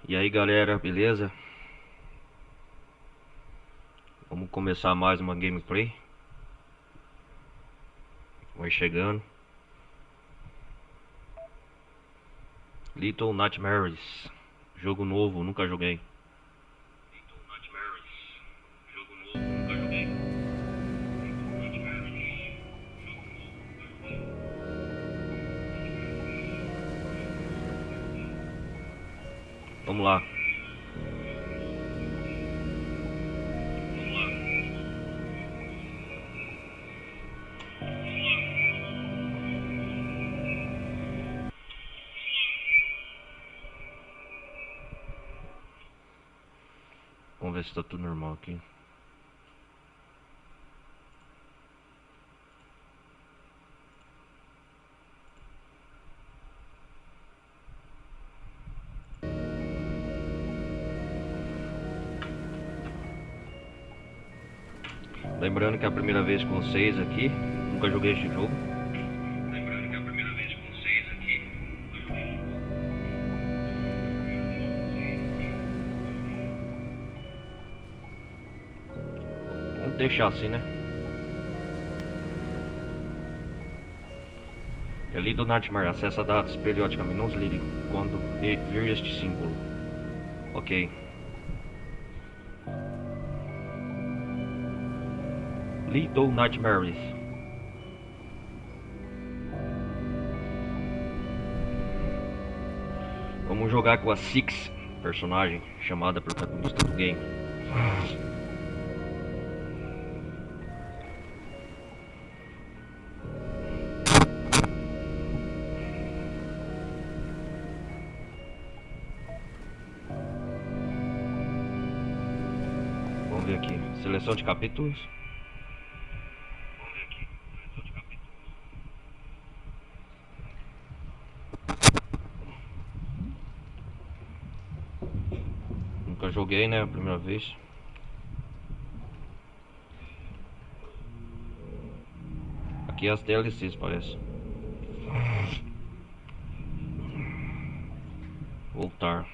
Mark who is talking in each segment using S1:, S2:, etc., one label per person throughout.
S1: E aí galera, beleza? Vamos começar mais uma gameplay. Vai chegando. Little Nightmares. Jogo novo, nunca joguei. Vamos lá. Vamos ver se tá tudo normal aqui. Lembrando que é a primeira vez com vocês aqui. Nunca joguei este jogo. Vamos deixar assim, né? É Little Nightmare. Acessa dados periodicamente. Não desligue quando vir este símbolo. Ok. Little Nightmares. Vamos jogar com a Six, personagem chamada protagonista do game. Vamos ver aqui. Seleção de capítulos. Nunca joguei, né? A primeira vez. Aqui as DLCs, parece. Voltar.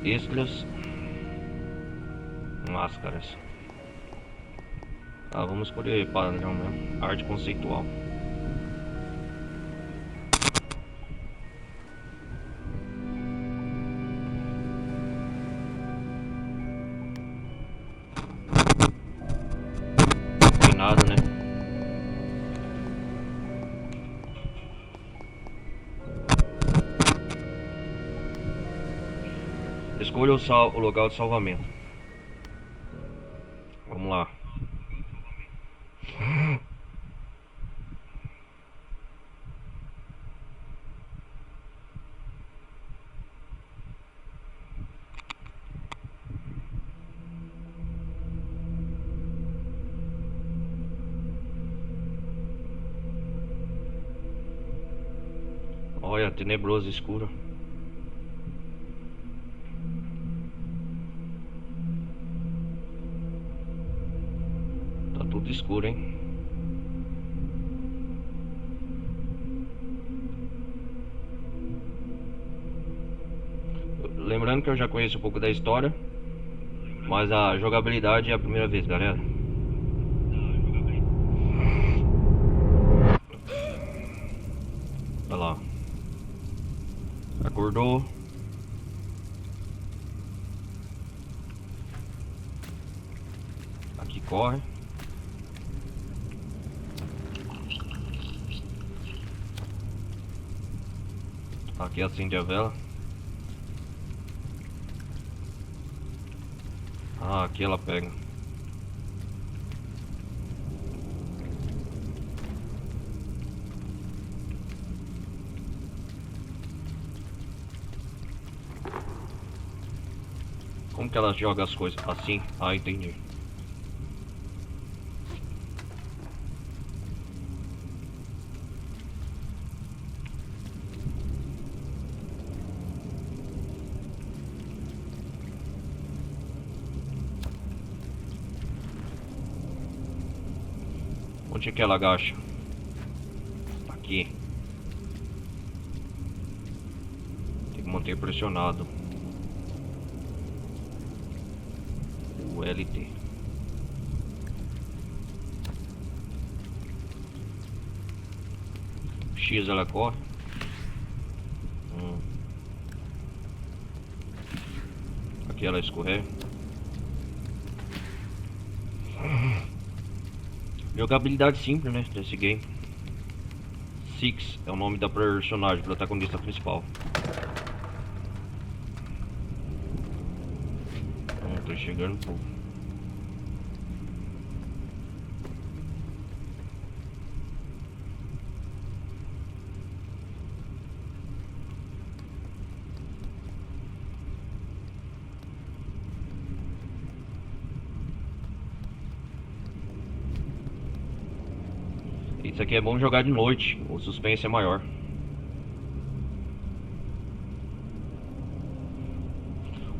S1: Extras. Máscaras. Ah, vamos escolher padrão mesmo. Arte conceitual. Não tem nada, né? Escolha o local de salvamento. Vamos lá. Olha, tenebroso, escuro. Tá tudo escuro, hein? Lembrando que eu já conheço um pouco da história, mas a jogabilidade é a primeira vez, galera. Olha lá. Acordou. Aqui corre. Aqui acende a vela. Ah, aqui ela pega. Como que ela joga as coisas? Assim? Ah, entendi. Onde é que ela agacha? Aqui. Tem que manter pressionado. O LT. X ela corre. Aqui ela escorrega. Jogabilidade simples, né, desse game. Six é o nome da personagem, protagonista principal. Tô chegando, pô. Isso aqui é bom jogar de noite, o suspense é maior.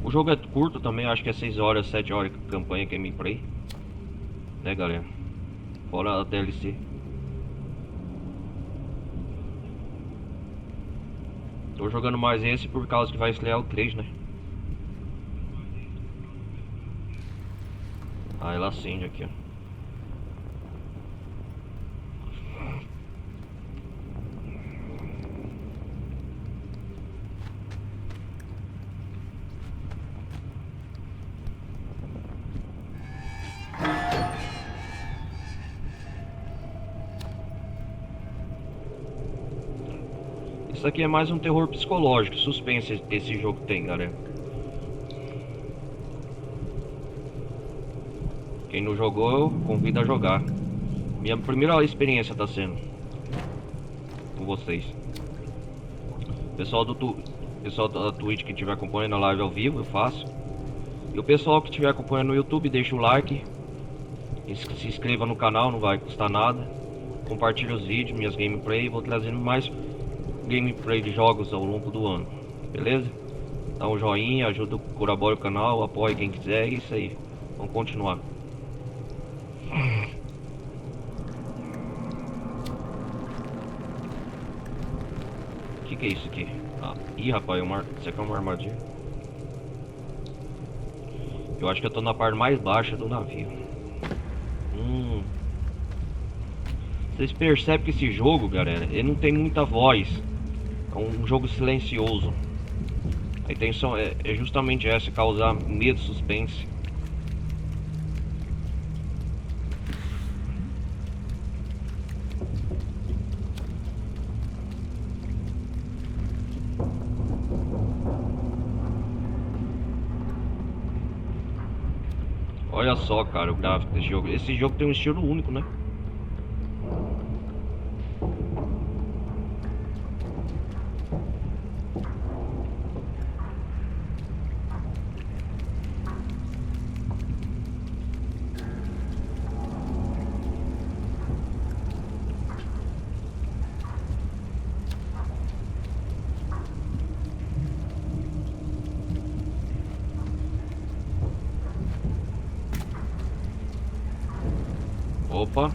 S1: O jogo é curto também, acho que é 6 horas, 7 horas de campanha, gameplay. Né, galera? Fora a DLC. Tô jogando mais esse por causa que vai estrear o 3, né? Ah, ela acende aqui, ó. Isso aqui é mais um terror psicológico, suspense esse jogo tem, galera. Quem não jogou, eu convido a jogar. Minha primeira experiência tá sendo com vocês. Pessoal da Twitch que estiver acompanhando a live ao vivo, eu faço. E o pessoal que estiver acompanhando no YouTube, deixa o like. Se inscreva no canal, não vai custar nada. Compartilhe os vídeos, minhas gameplay. Vou trazendo mais gameplay de jogos ao longo do ano. Beleza? Dá um joinha, ajuda, colabora o canal, apoie quem quiser. É isso aí. Vamos continuar. O que é isso aqui? Ah, ih, rapaz, isso aqui é uma armadilha. Eu acho que eu tô na parte mais baixa do navio. Vocês percebem que esse jogo, galera, ele não tem muita voz. É um jogo silencioso. A intenção é justamente essa, causar medo, suspense. Olha só, cara, o gráfico desse jogo. Esse jogo tem um estilo único, né? Opa.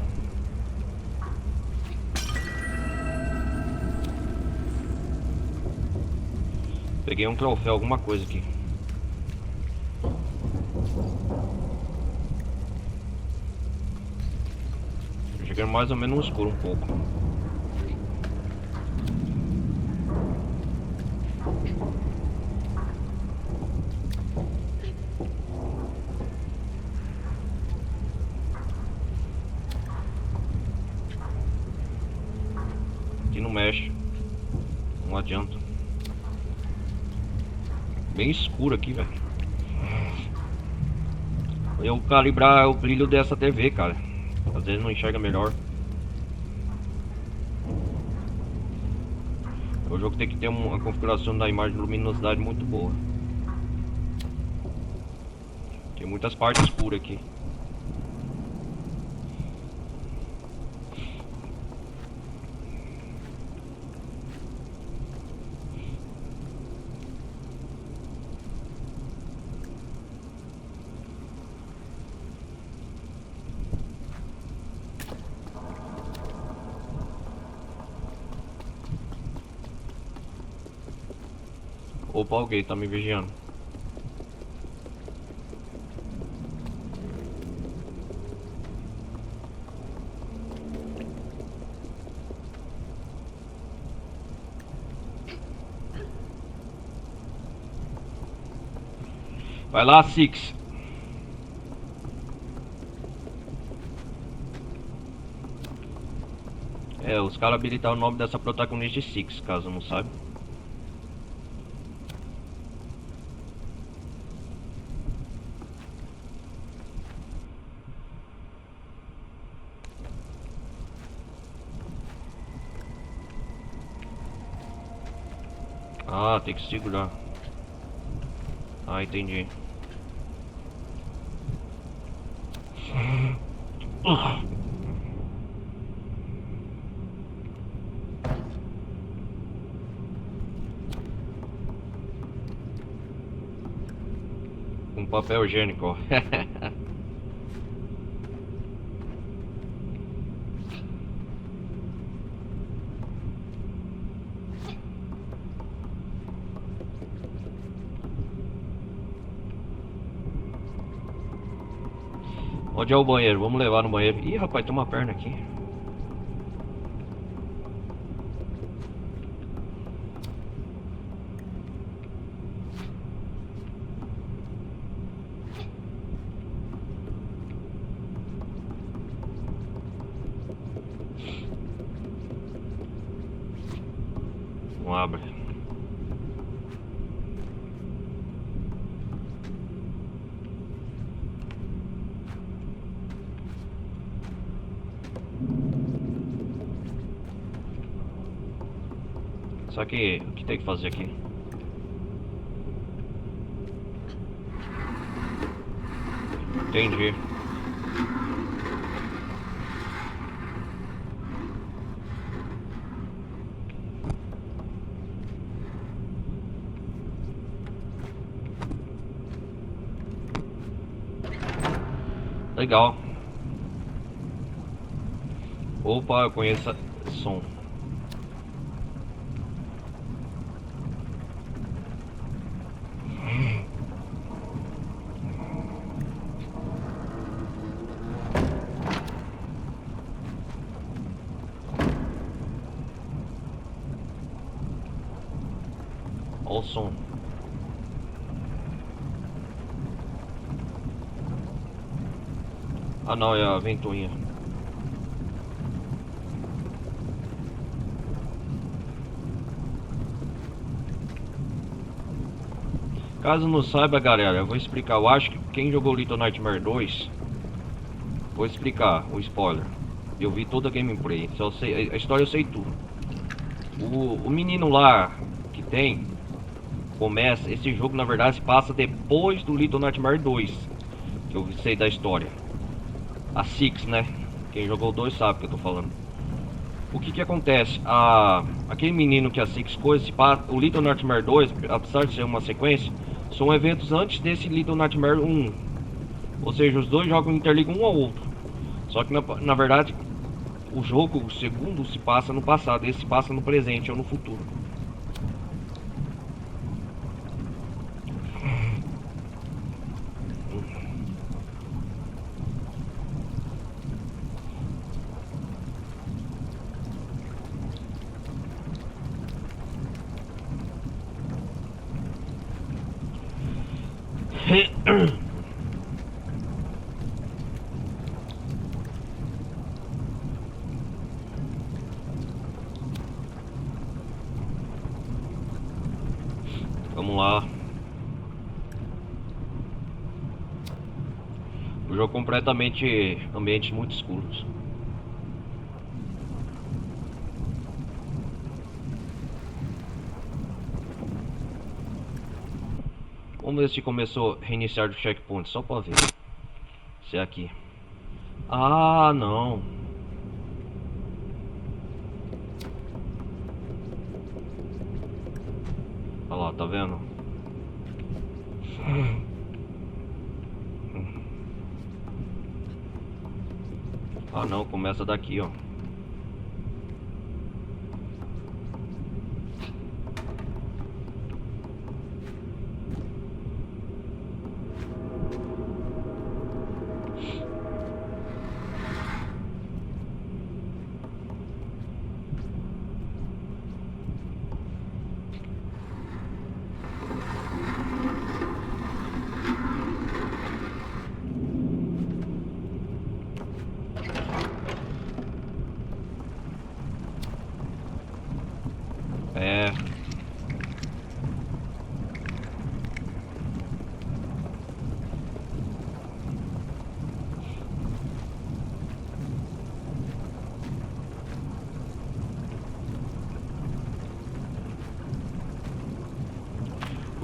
S1: Peguei um troféu, alguma coisa aqui. Cheguei mais ou menos no escuro um pouco. Aqui não mexe. Não adianta. Bem escuro aqui, velho. Eu calibrar o brilho dessa TV, cara. Às vezes não enxerga melhor. O jogo tem que ter uma configuração da imagem de luminosidade muito boa. Tem muitas partes escuras aqui. Opa, alguém tá me vigiando. Vai lá, Six. É, os caras habilitaram o nome dessa protagonista de Six, caso não saiba. Ah, tem que segurar. Ah, entendi. Um papel higiênico, ó. Onde é o banheiro? Vamos levar no banheiro. Ih, rapaz, tem uma perna aqui. Não abre. Só que o que tem que fazer aqui? Entendi. Legal. Opa, eu conheço esse som. Olha o som. Ah não, é a ventoinha. Caso não saiba, galera, eu vou explicar. Eu acho que quem jogou Little Nightmare 2, vou explicar o spoiler. Eu vi toda a gameplay, só sei, a história eu sei tudo. O menino lá que tem começa, esse jogo na verdade se passa depois do Little Nightmare 2, que eu sei da história. A Six, né? Quem jogou o 2 sabe o que eu tô falando. O que que acontece? Aquele menino que a Six coisa, o Little Nightmare 2, apesar de ser uma sequência, são eventos antes desse Little Nightmare 1. Ou seja, os dois jogos interligam um ao outro. Só que na verdade, o jogo, o segundo, se passa no passado, esse se passa no presente ou no futuro. Vamos lá. O jogo completamente ambientes muito escuros. Vamos ver se começou a reiniciar do checkpoint, só pra ver. Se é aqui. Ah, não. Olha lá, tá vendo? Ah não, começa daqui, ó.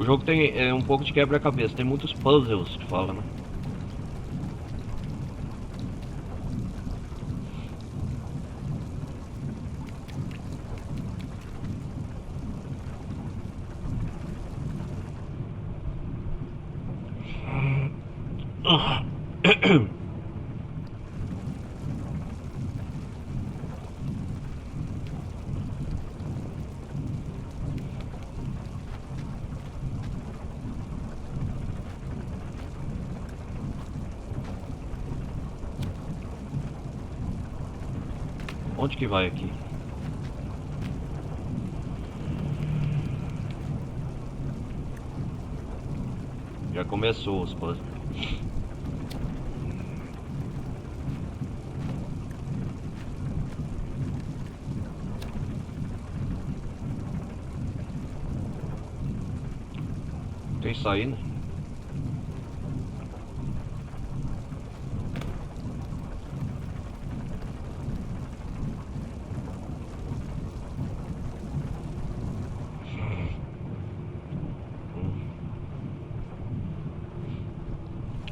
S1: O jogo tem um pouco de quebra-cabeça, tem muitos puzzles que fala, né? Onde que vai aqui? Já começou os puzzles. Tem saída?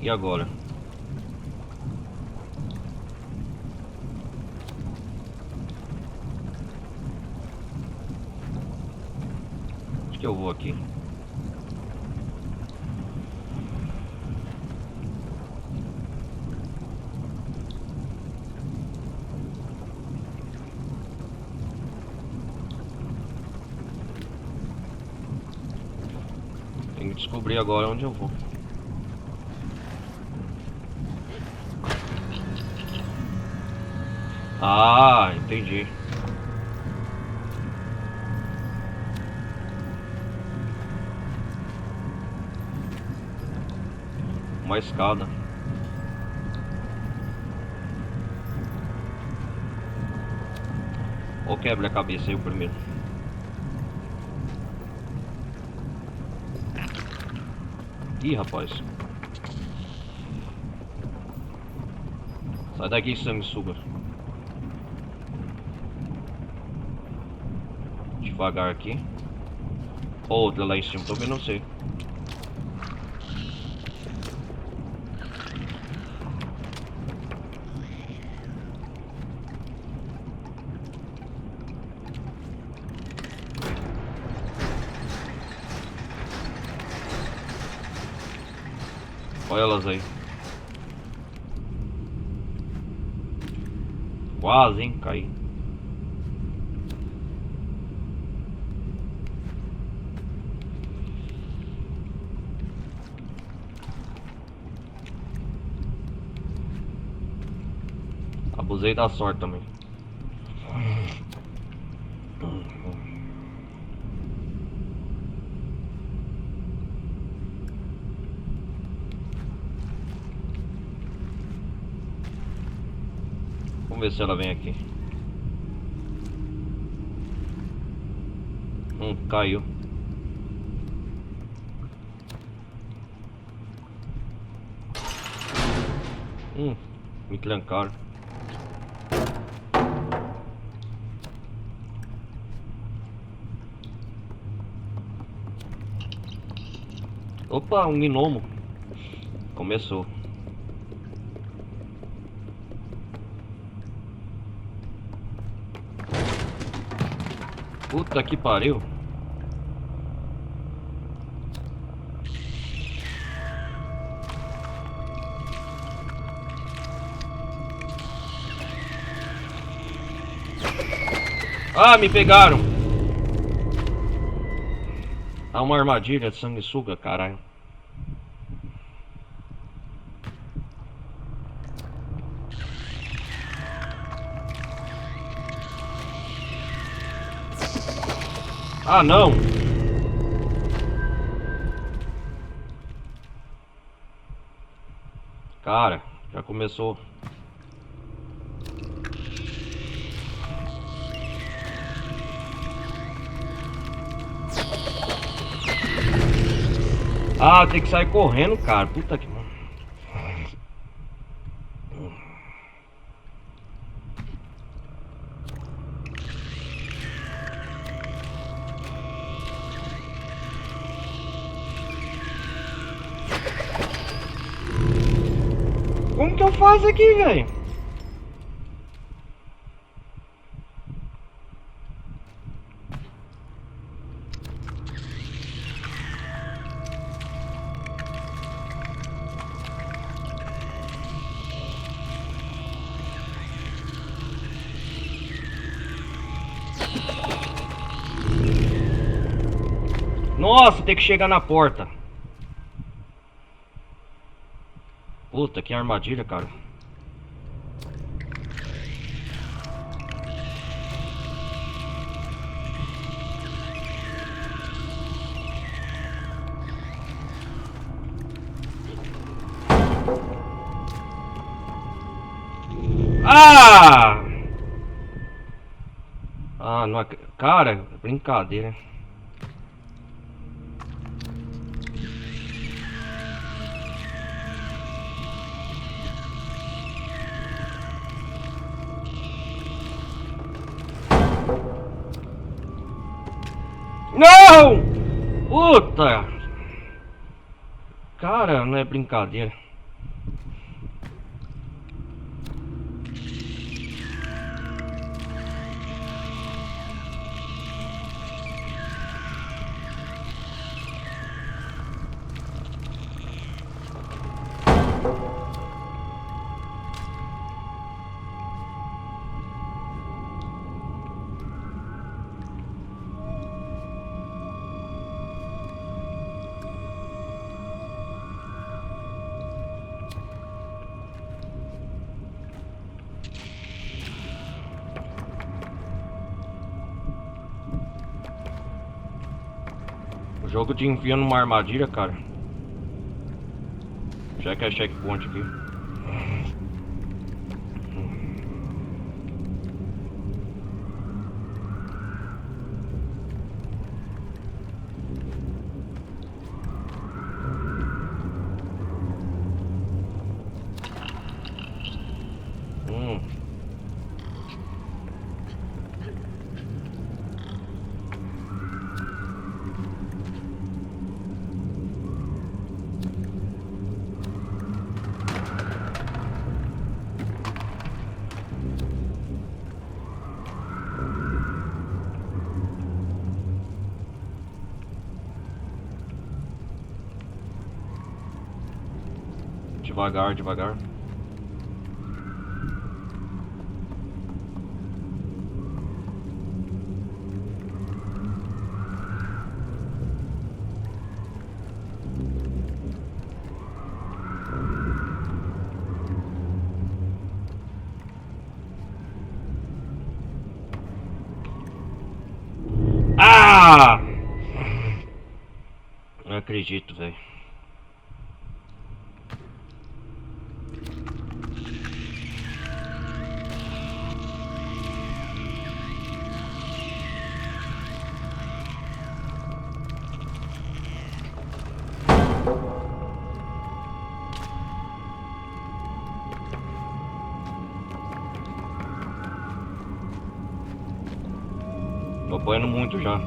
S1: E agora? Onde que eu vou aqui? Tenho que descobrir agora onde eu vou. Ah, entendi. Uma escada. Ou quebra a cabeça aí o primeiro. Ih, rapaz. Sai daqui, sanguessuga. Devagar aqui. Outra lá em cima, também não sei. Olha elas aí. Quase, hein? Caí. Abusei da sorte também. Vamos ver se ela vem aqui. Caiu. Me trancaram. Opa, um gnomo. Começou. Puta que pariu. Ah, me pegaram. Ah, uma armadilha de sanguessuga, caralho. Ah, não. Cara, já começou. Ah, tem que sair correndo, cara. Puta que... Como que eu faço aqui, velho? Nossa, tem que chegar na porta. Puta, que armadilha, cara. Ah! Ah, não, cara, brincadeira. Não! Puta! Cara, não é brincadeira. O jogo te enfia numa armadilha, cara. Já que é checkpoint aqui. Devagar, devagar. Ah! Não acredito, velho. Tô apanhando muito já.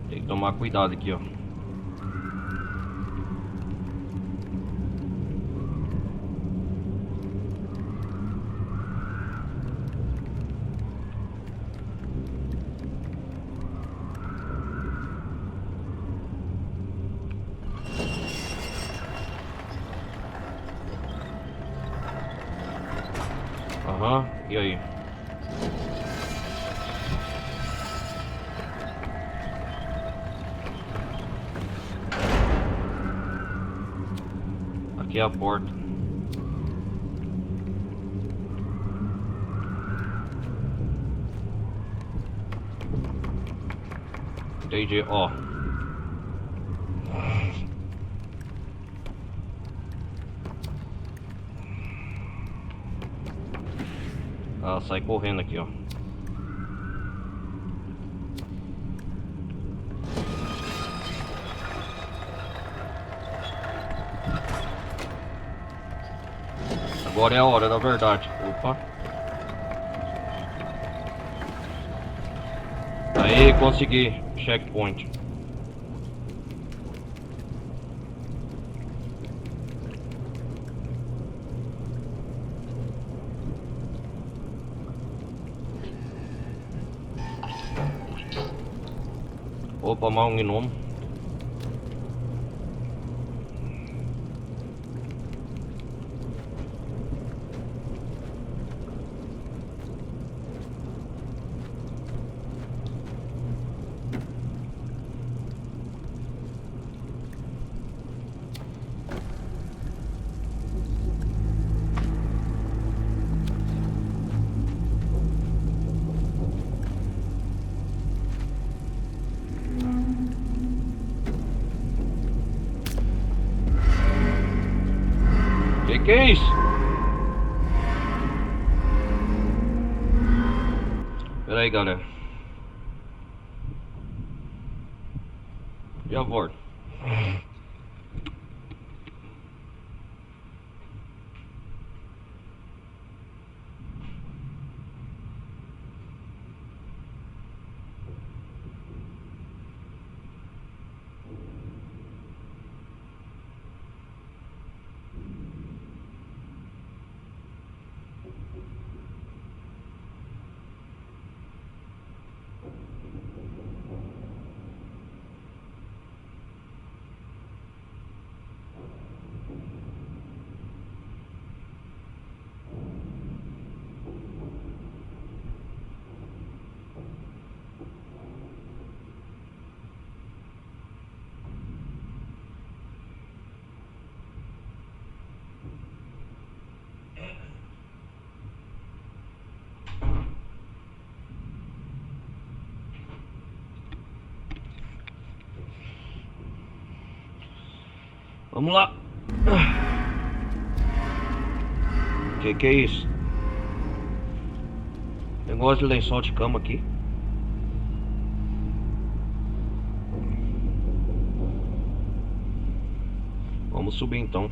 S1: Tem que tomar cuidado aqui, ó. Aham, e aí? Aqui é a porta. Entendi, ó. Ah, sai correndo aqui, ó. Agora é a hora da verdade. Opa. Aí, consegui. Checkpoint. Opa, mais um gnomo. Que é isso? Pera aí, galera. Já volto. Vamos lá. Que é isso? Negócio de lençol de cama aqui. Vamos subir então.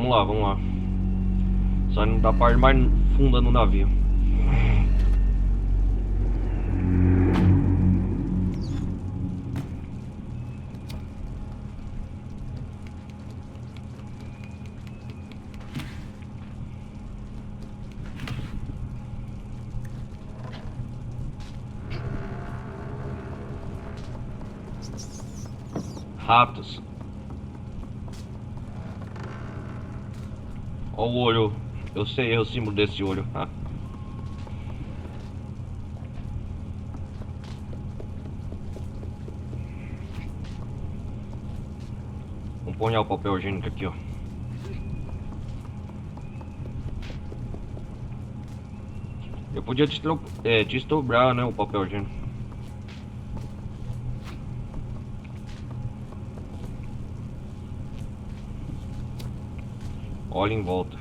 S1: Vamos lá. Saindo da parte mais funda do navio. Ratos. Olha o olho. Eu sei, é o símbolo desse olho. Vamos pôr o papel higiênico aqui, ó. Eu podia destobrar, né, o papel higiênico. Olha em volta.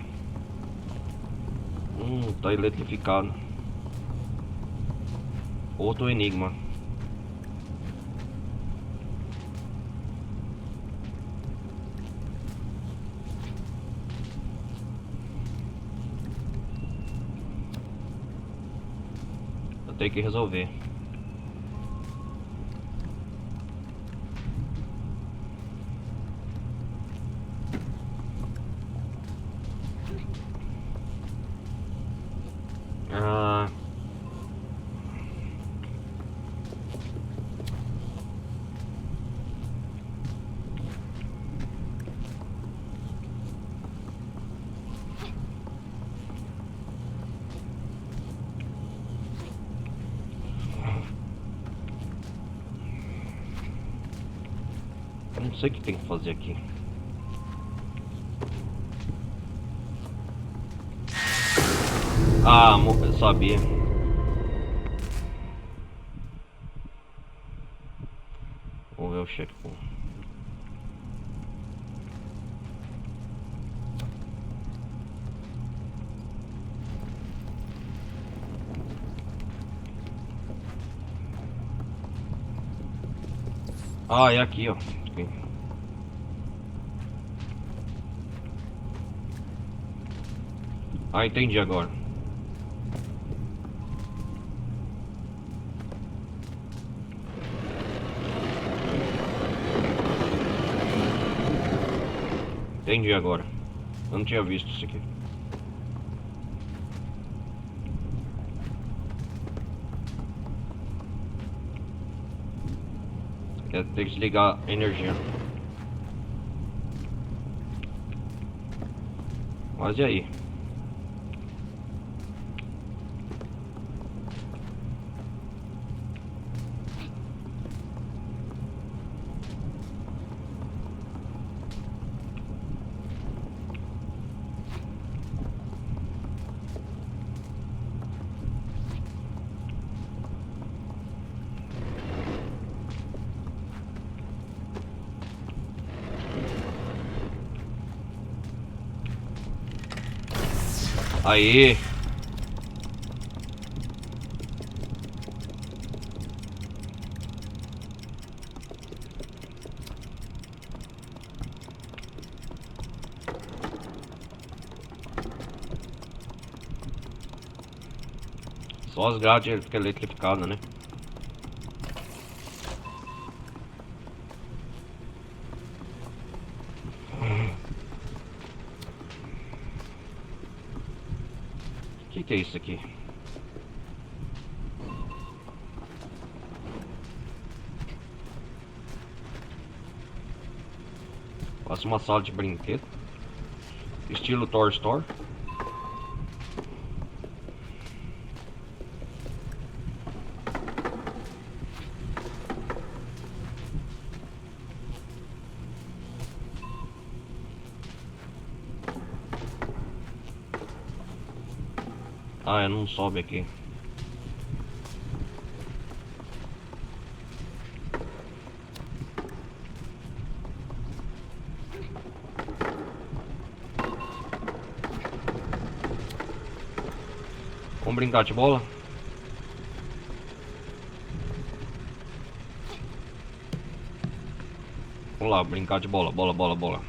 S1: Tá eletrificado. Outro enigma. Eu tenho que resolver. Eu não sei o que tem que fazer aqui. Ah, eu sabia. Vamos ver o checkpoint. Ah, é aqui, ó. Aqui. Ah, entendi agora. Entendi agora. Eu não tinha visto isso aqui. Tem que desligar a energia. Mas e aí? Aí. Só as grades ficam eletrificadas, né? O que é isso aqui? Passa uma sala de brinquedo. Estilo Toy Story. Ah, não sobe aqui. Vamos brincar de bola? Vamos lá, brincar de bola. Bola, bola, bola.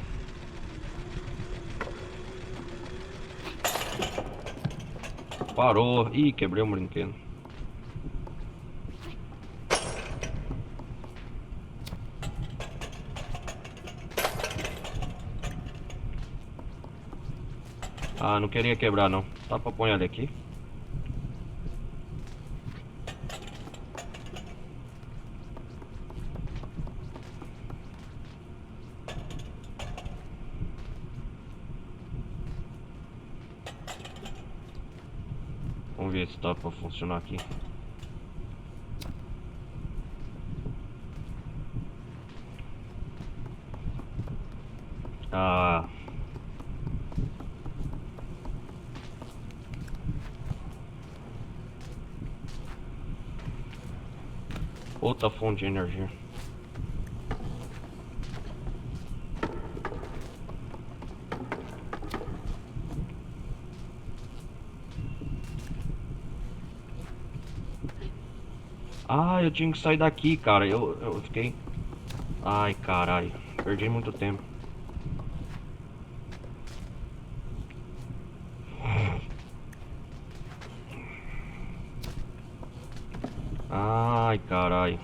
S1: Parou. Ih, quebrei o brinquedo. Ah, não queria quebrar não. Dá pra pôr ele aqui? Vamos ver se dá pra funcionar aqui. Ah. Outra fonte de energia. Ah, eu tinha que sair daqui, cara. Eu fiquei... Ai, caralho. Perdi muito tempo. Ai, caralho.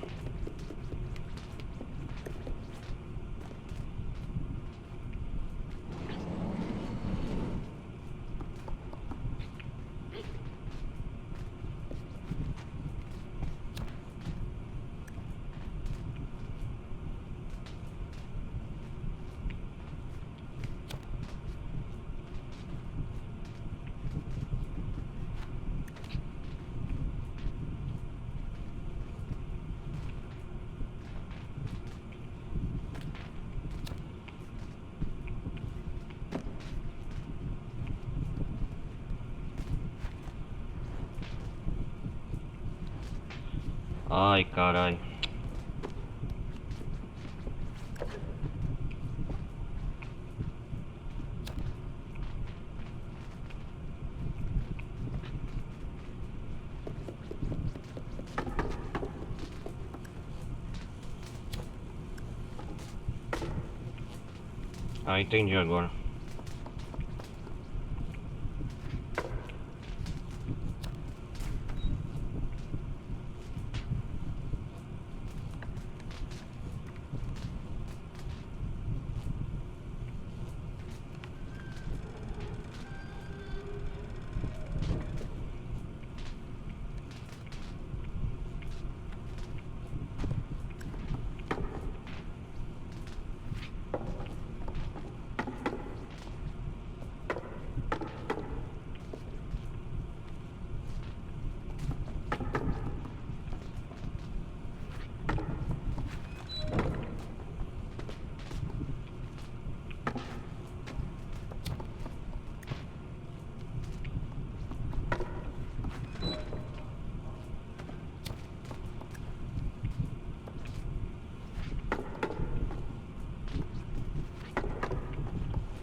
S1: Ai, carai. Ah, entendi agora.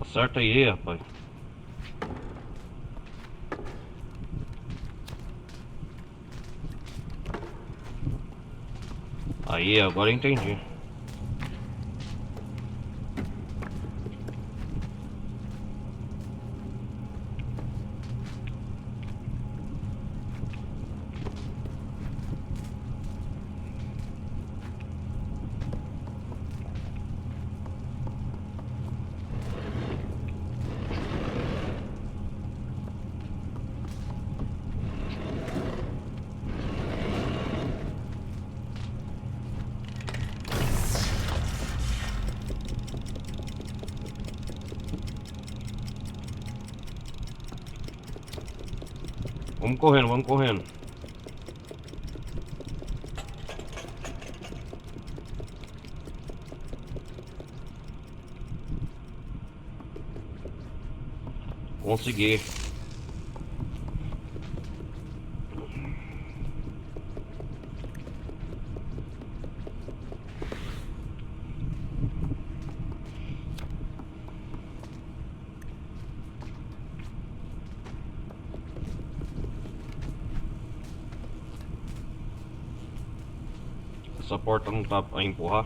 S1: Acerta aí, rapaz. Aí, agora eu entendi. Vamos correndo, vamos correndo. Consegui. Essa porta não tá pra empurrar.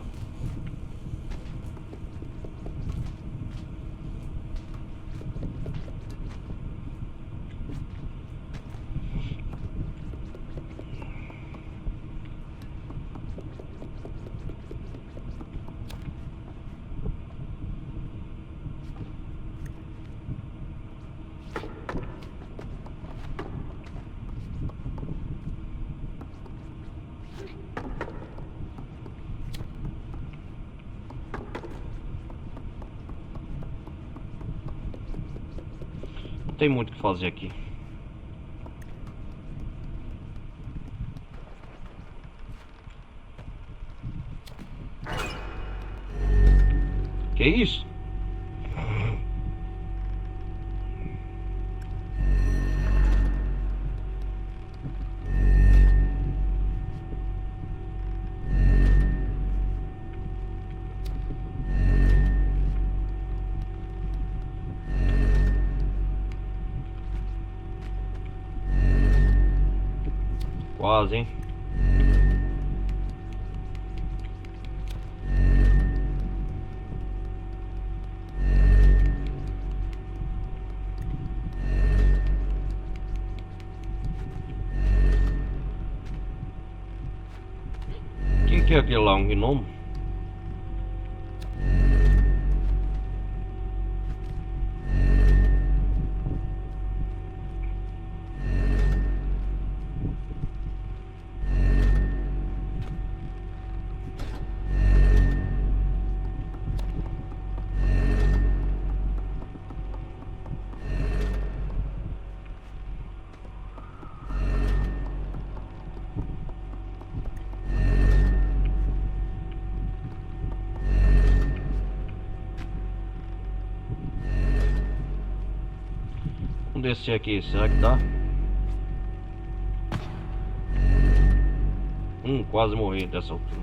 S1: Não tem muito o que fazer aqui. Que isso? Quase, hein? Que é aquele lá? Um gnomo? Vamos descer aqui, será que dá? Quase morri dessa altura.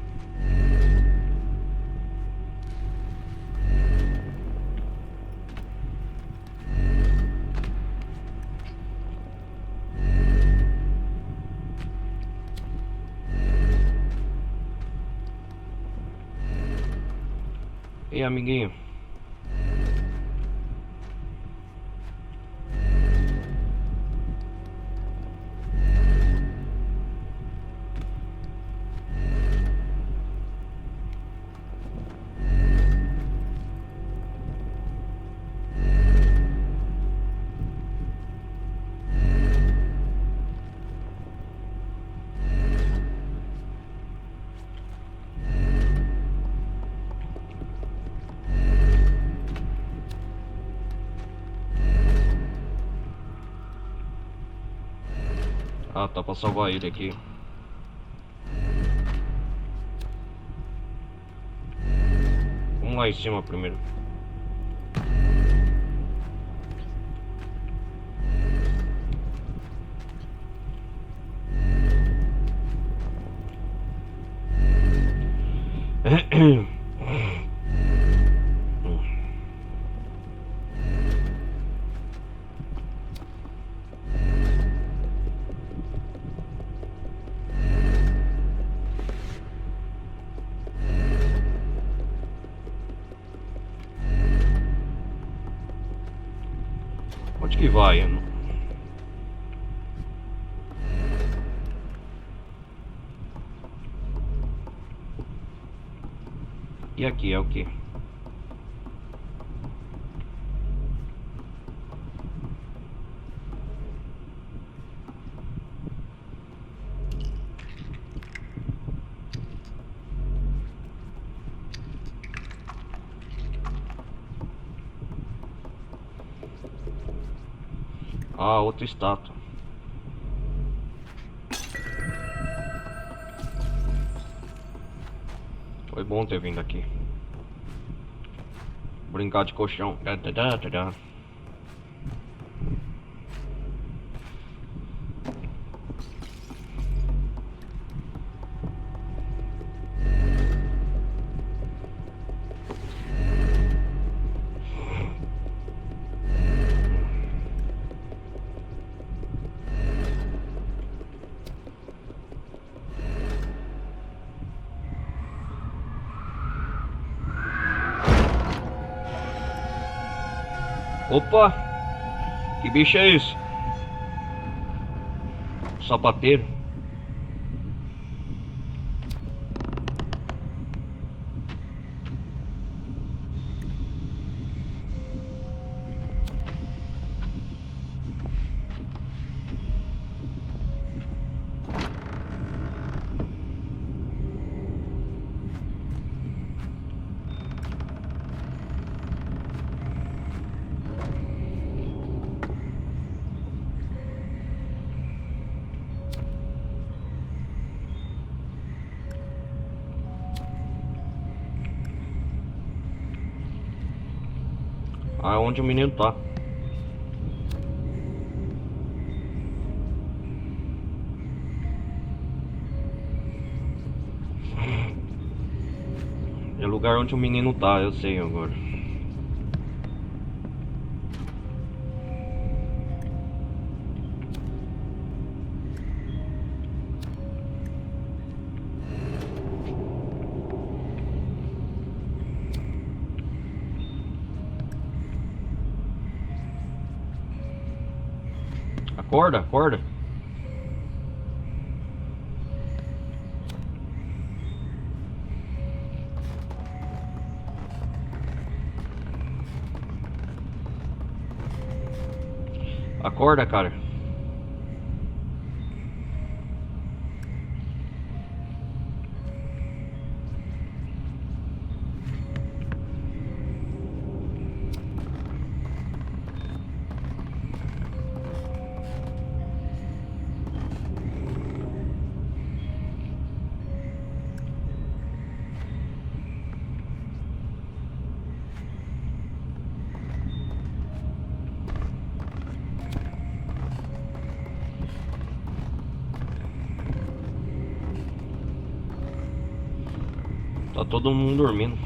S1: Ei, amiguinho. Ah, tá pra salvar ele aqui. Vamos lá em cima primeiro. Onde que vai? E aqui é o que? Ah, outra estátua. Foi bom ter vindo aqui. Brincar de colchão. Opa! Que bicho é esse? Sapateiro. Ah, onde o menino tá? É o lugar onde o menino tá, eu sei agora. Acorda, acorda. Acorda, cara. todo mundo dormindo.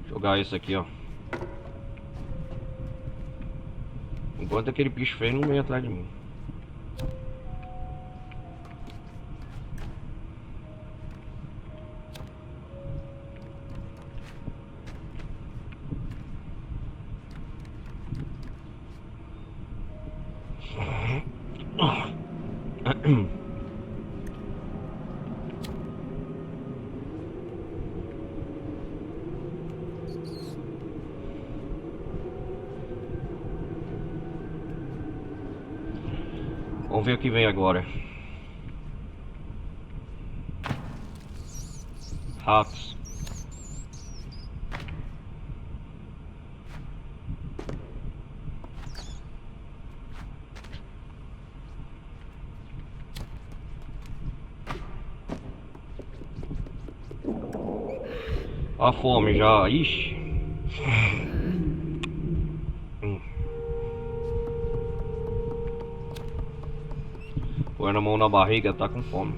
S1: Jogar esse aqui, ó. Enquanto aquele bicho feio não vem atrás de mim. Vamos ver o que vem agora. Ratos. A fome já. Ixi. Põe a mão na barriga, tá com fome.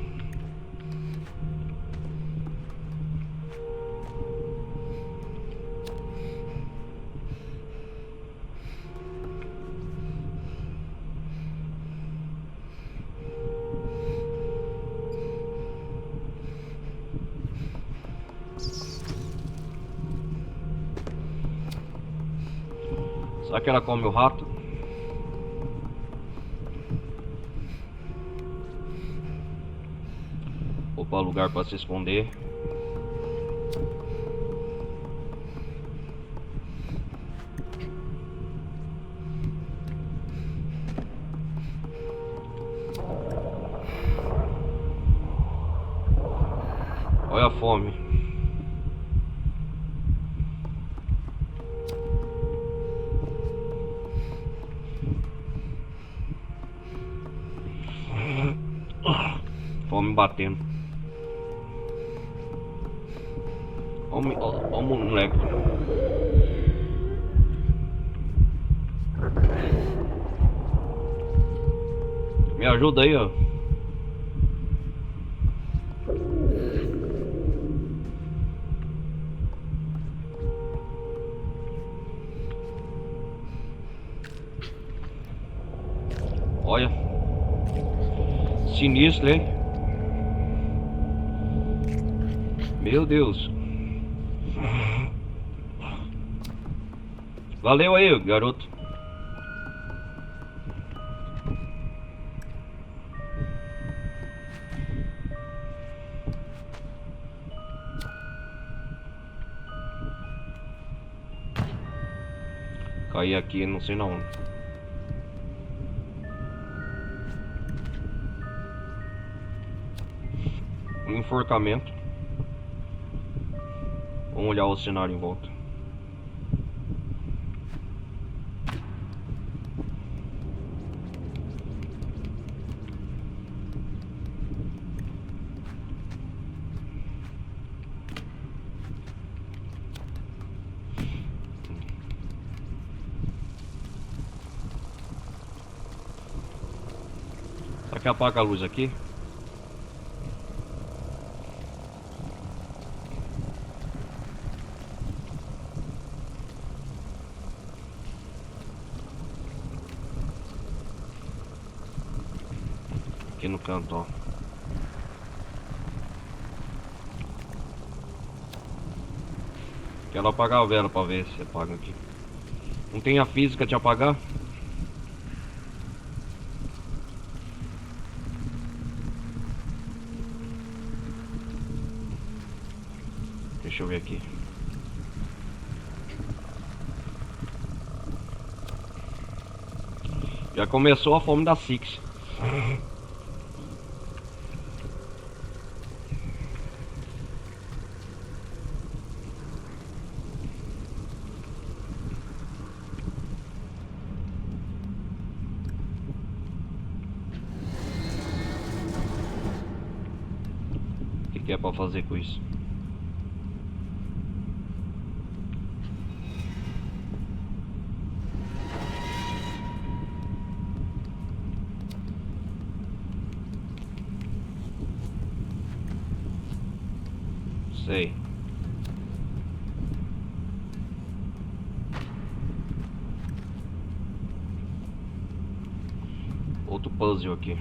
S1: Será que ela come o rato? Opa, lugar para se esconder. Olha a fome. Fome batendo. Olha o moleque. Me ajuda aí, ó. Olha. Sinistro, hein? Meu Deus. Valeu aí, garoto. Caí aqui, não sei não. Um enforcamento. Vamos olhar o cenário em volta. Será que apaga a luz aqui? Aqui no canto, ó. Quero apagar a vela pra ver se apaga aqui. Não tem a física de apagar? Deixa eu ver aqui. Já começou a fome da Six. O que é pra fazer com isso? Sei. Outro puzzle aqui.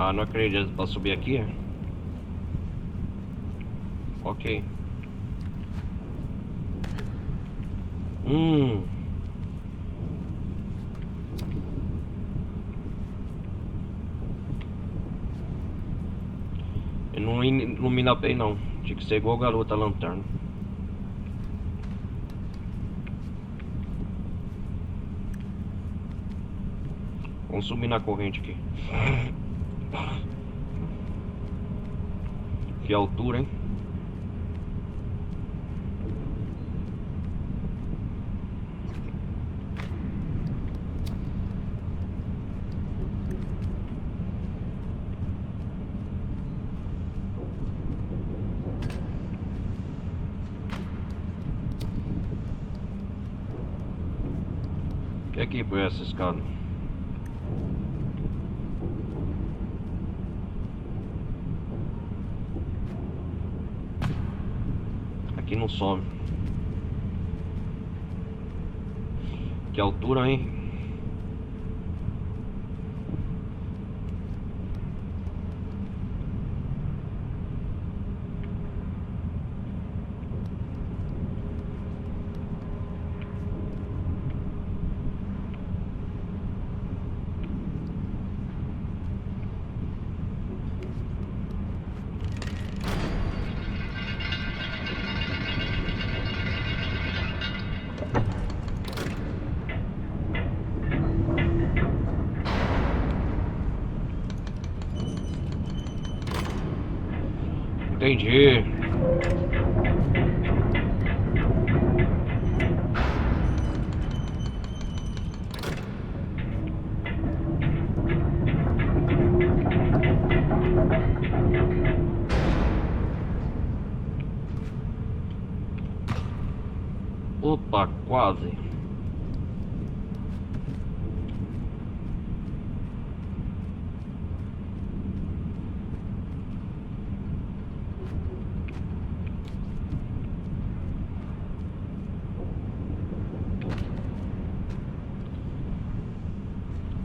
S1: Ah, não acredito. Pra subir aqui? Ok. Eu não ilumina bem não. Tinha que ser igual a garota lanterna. Vamos subir na corrente aqui. Que altura, hein? O que é que foi essa escada? Aqui não sobe. Que altura, hein? Entendi. Opa, quase.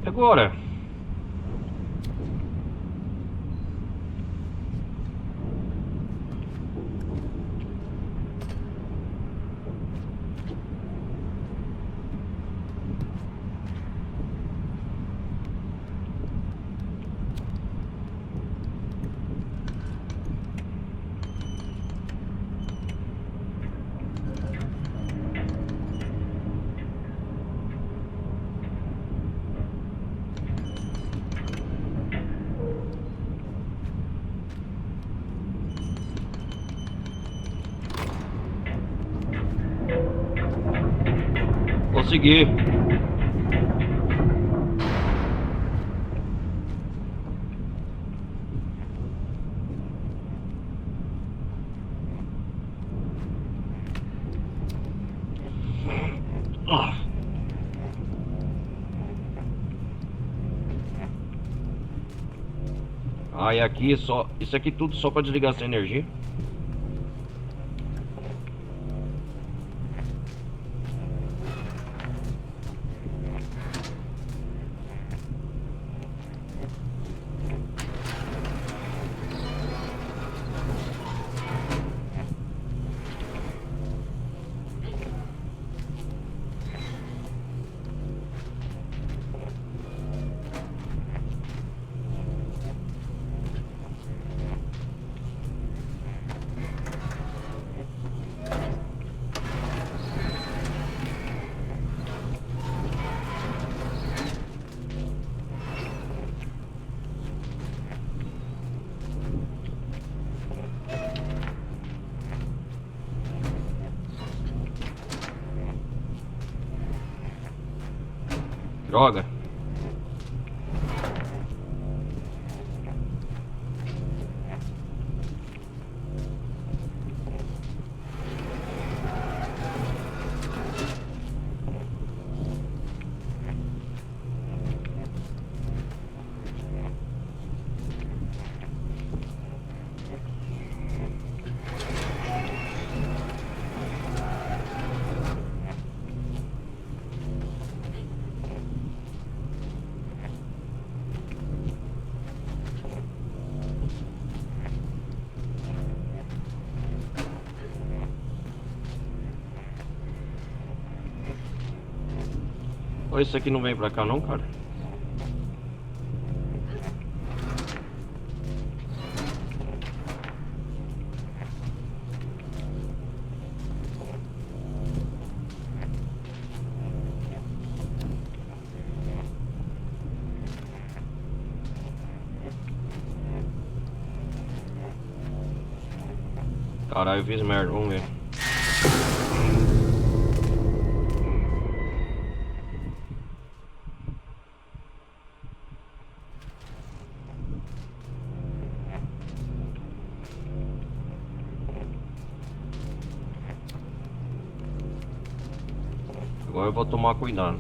S1: E agora? Consegui. Ah, e aqui só... Isso aqui tudo só pra desligar essa energia. Droga. Ou esse aqui não vem pra cá não, cara? Caralho, eu fiz merda, vamos ver. Agora eu vou tomar cuidado.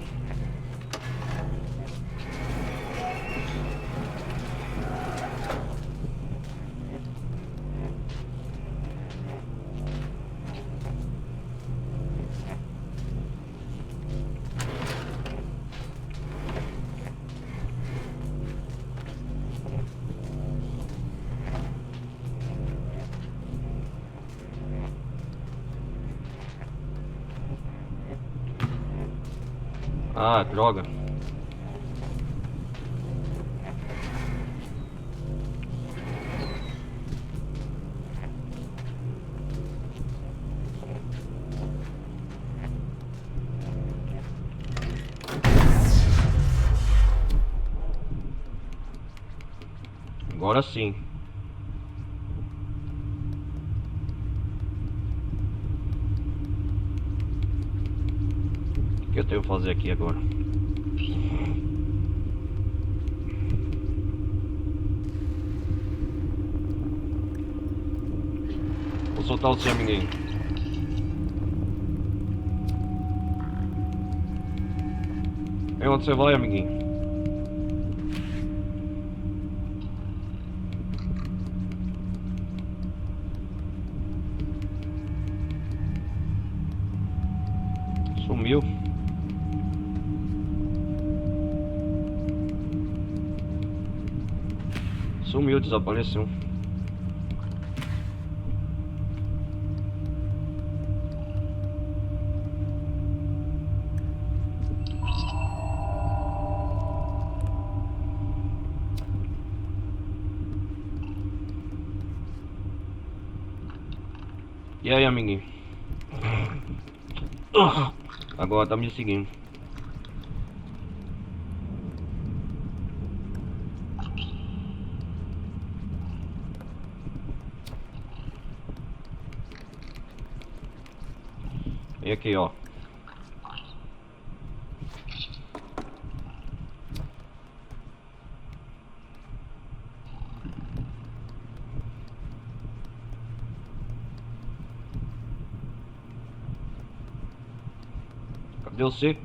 S1: Ah, droga. Agora sim. O que eu tenho que fazer aqui agora? Vou soltar o seu amiguinho. E onde você vai, amiguinho? Sumiu. Sumiu, desapareceu. E aí, amiguinho? Agora tá me seguindo. E aqui, ó. Cadê você?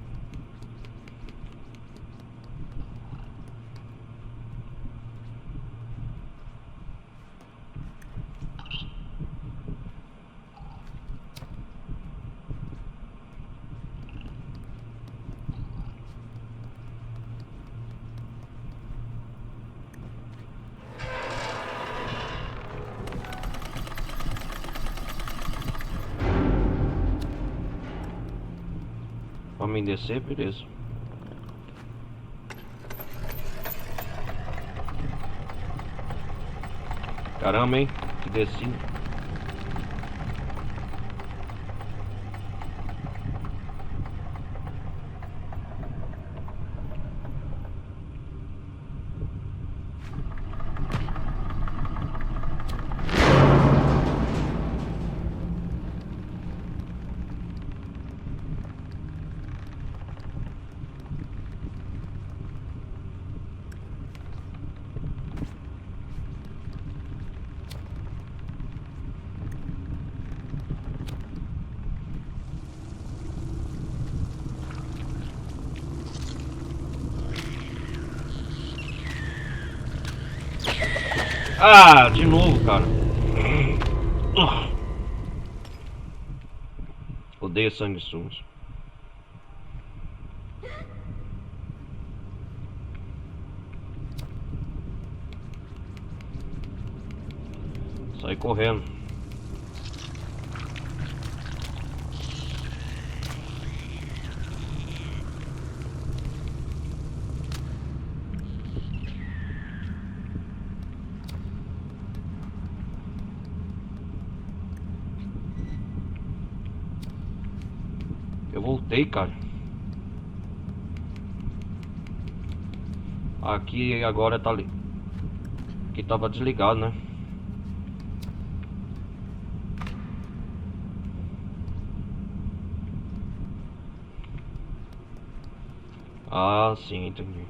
S1: Pra mim descer, beleza. Caramba, hein? Que descida. Ah, de novo, cara. Odeio sanguessugas. Sai correndo. Eu voltei, cara. Aqui agora tá ali. Aqui tava desligado, né? Ah, sim, entendi.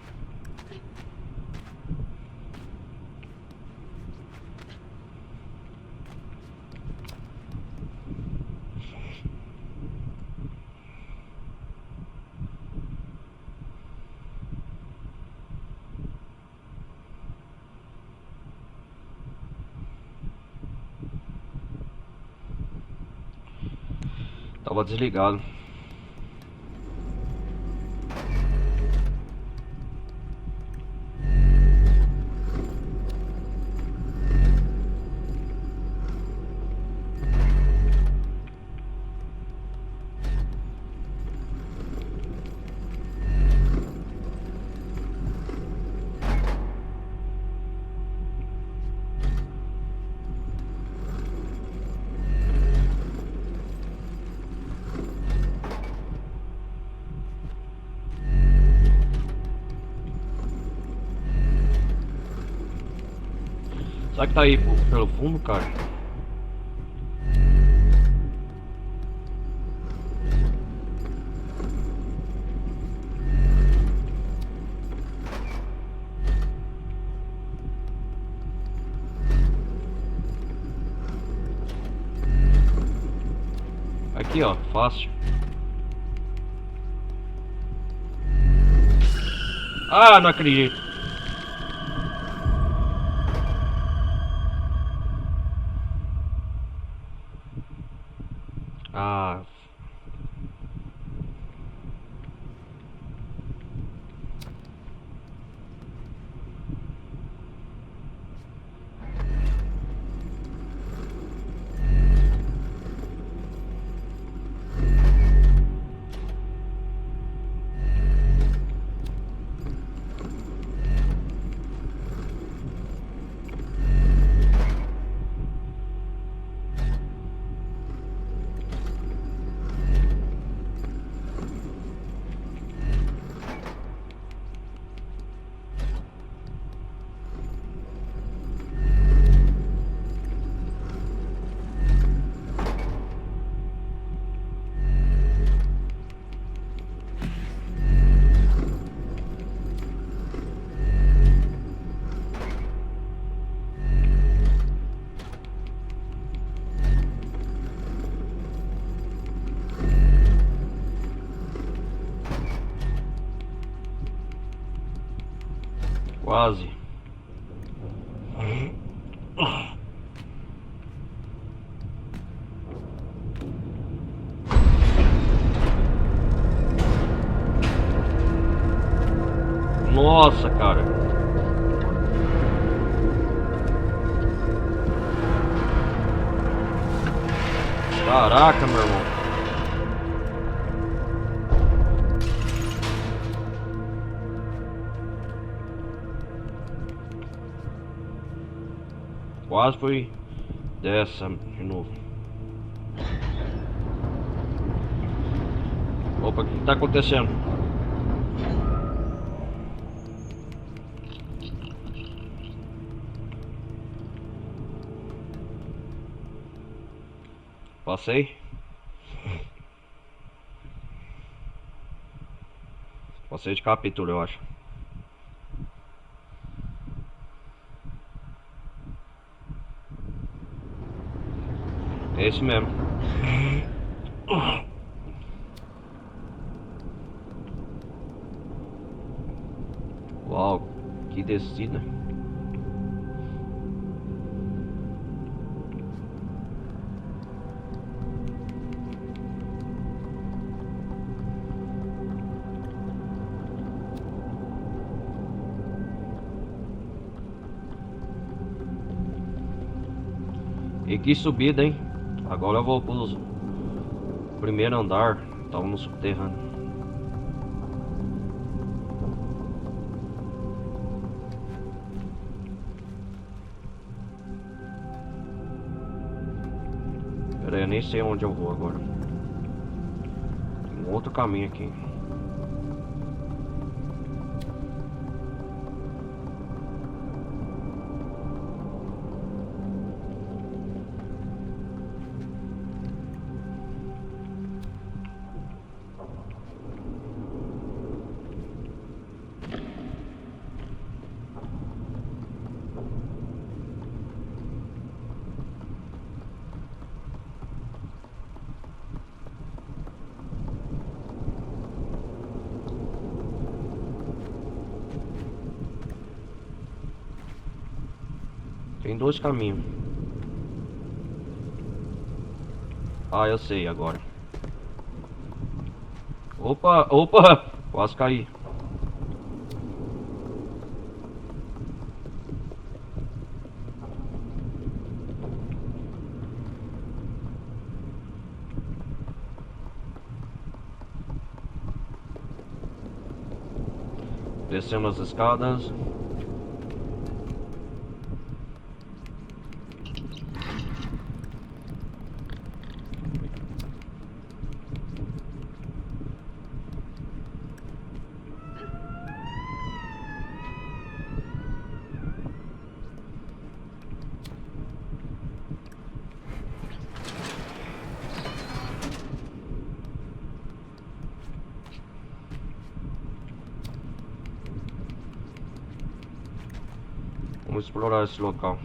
S1: Tava desligado. Será que tá aí pelo fundo, cara? Aqui, ó, fácil. Ah, não acredito. Ah, Quase. Nossa, cara. Caraca, meu irmão. Quase foi dessa de novo. Opa, o que tá acontecendo? Passei? Passei de capítulo, eu acho. É esse mesmo. Uau, que descida. E que subida, hein? Agora eu vou pro primeiro andar. Tava no subterrâneo. Pera aí, eu nem sei onde eu vou agora. Tem um outro caminho aqui. Tem dois caminhos. Ah, eu sei agora. Opa, opa! Quase caí. Descemos as escadas. Vamos explorar esse local.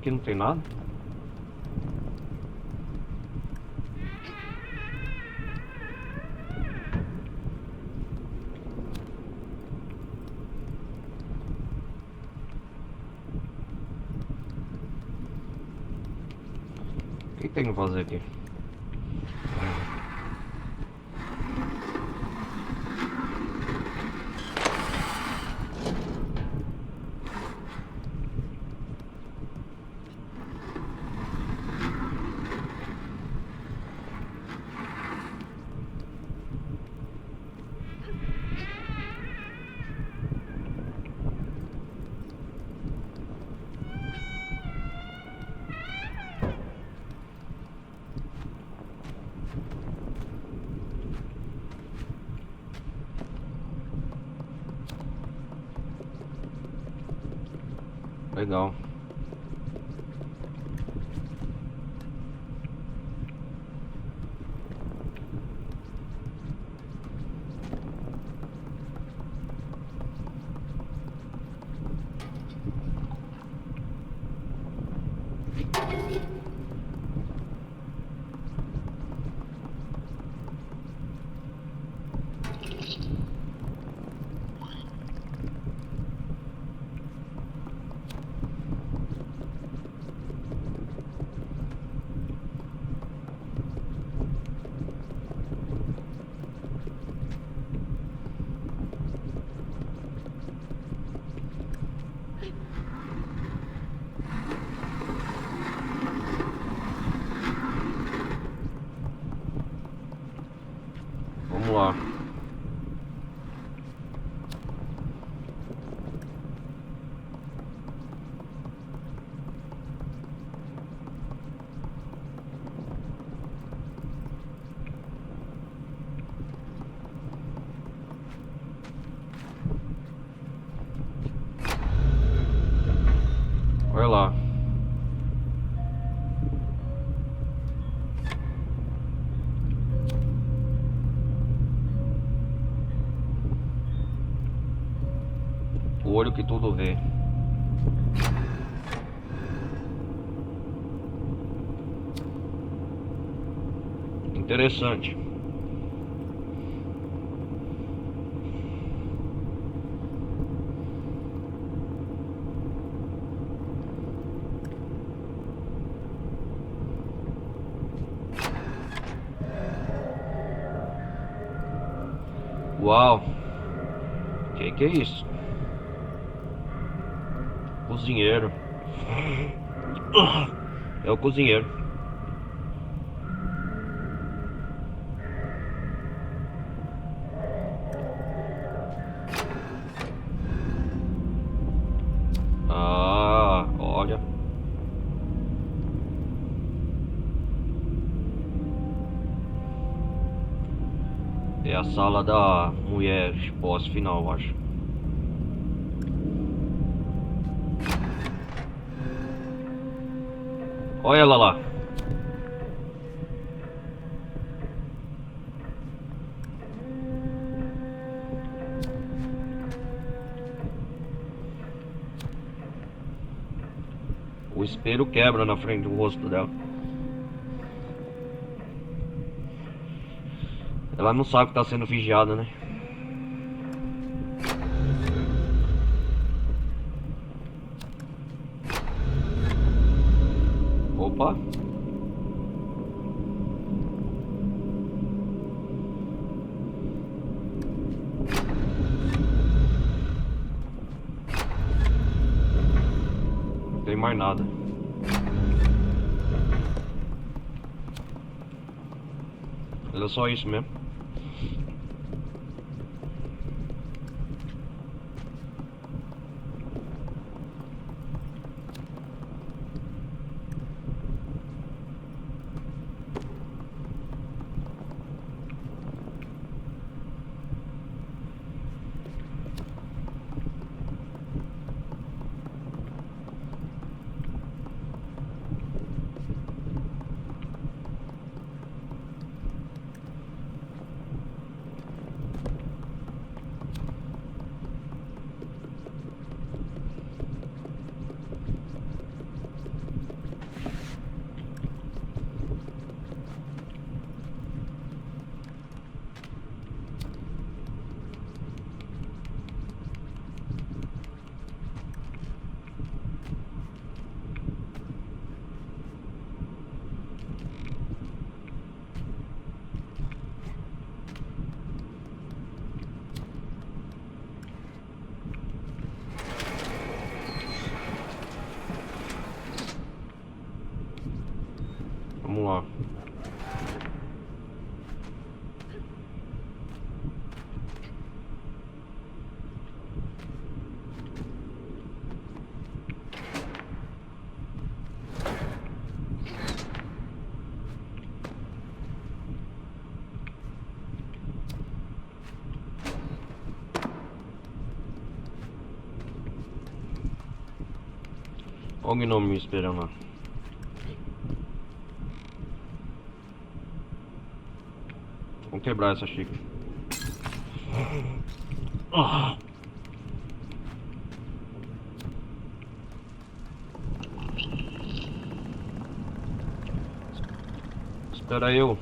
S1: Aqui não tem nada? O que tem que fazer aqui? Legal. Vamos lá. Olha lá. O olho que tudo vê. Interessante. Uau. Que é isso? Cozinheiro. É o cozinheiro. Ah, olha. É a sala da mulher boss final, acho. Olha ela lá. O espelho quebra na frente do rosto dela. Ela não sabe que tá sendo vigiada, né? Opa. Não tem mais nada. Era só isso mesmo. Vamos lá. Olha o gnomo me esperando lá. Vamos quebrar essa xícara. Ah. Espera eu.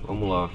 S1: Vamos lá.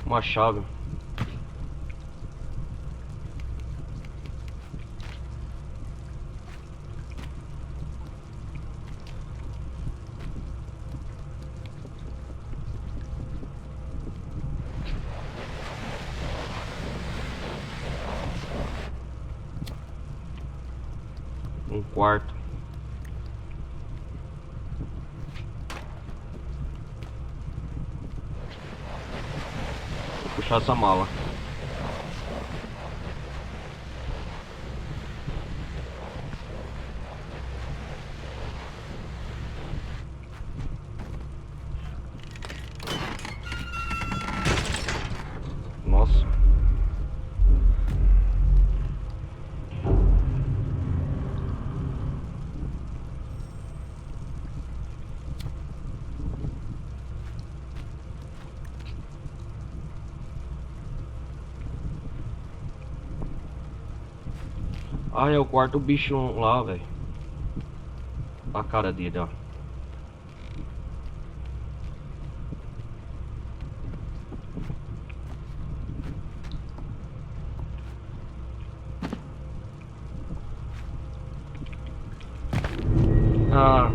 S1: Uma chave. Um quarto. Vou puxar essa mala. Nossa. Ah, é o quarto bicho lá, velho. A cara dele, ó. Ah.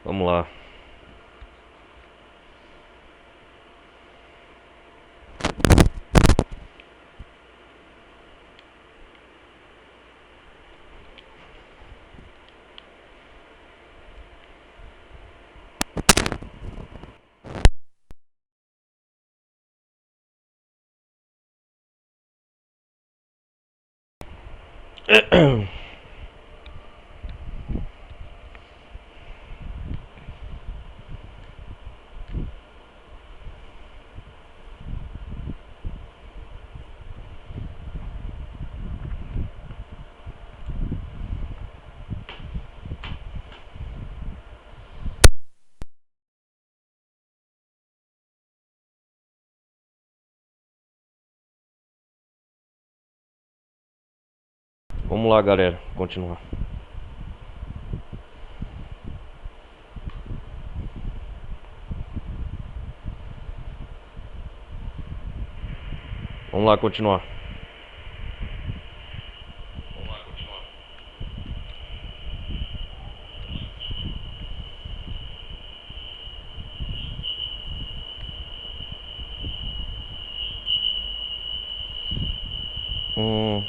S1: Vamos lá. Vamos lá, galera. Continuar. Vamos lá, continuar. Hum,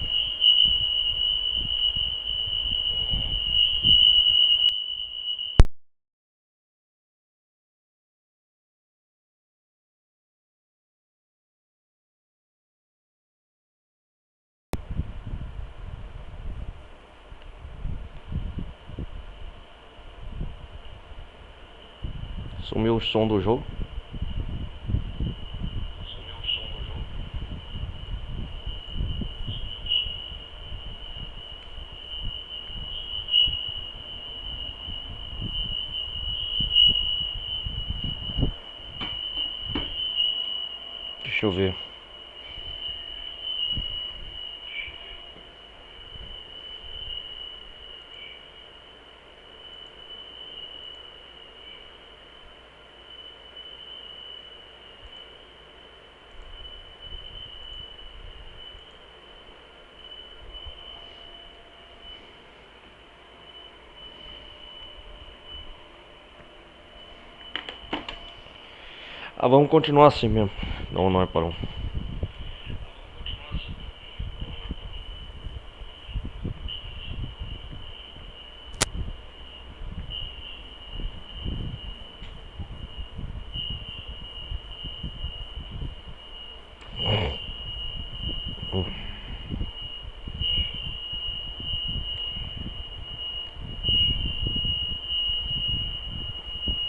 S1: Sumiu o som do jogo. Deixa eu ver. Ah, vamos continuar assim mesmo. Não, não é para um.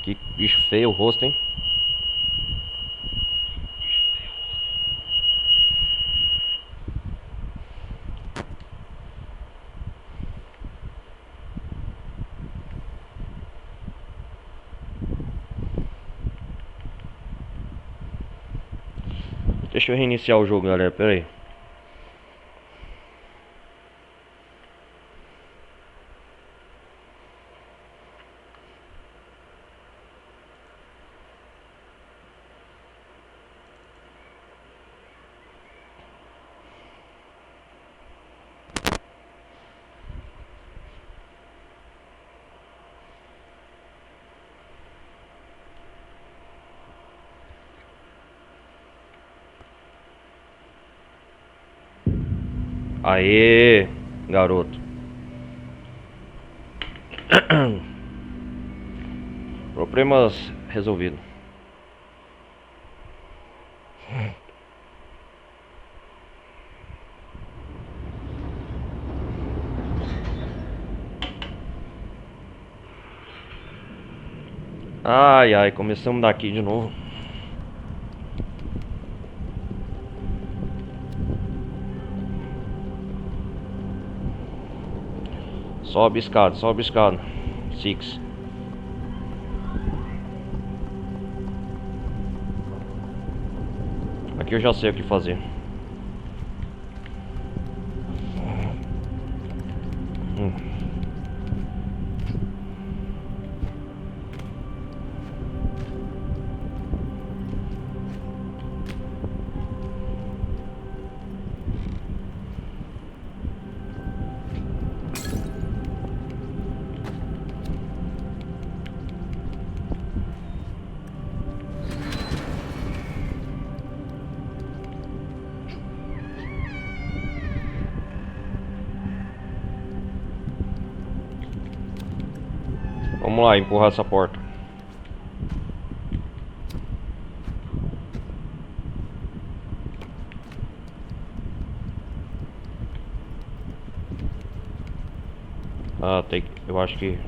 S1: Que bicho feio o rosto, hein? Deixa eu reiniciar o jogo, galera. Pera aí. Aê, garoto. Problemas resolvidos. Ai, ai, começamos daqui de novo. Sobe escada, sobe escada. Six. Aqui eu já sei o que fazer. Vamos lá, empurrar essa porta. Ah, tem. Eu acho que.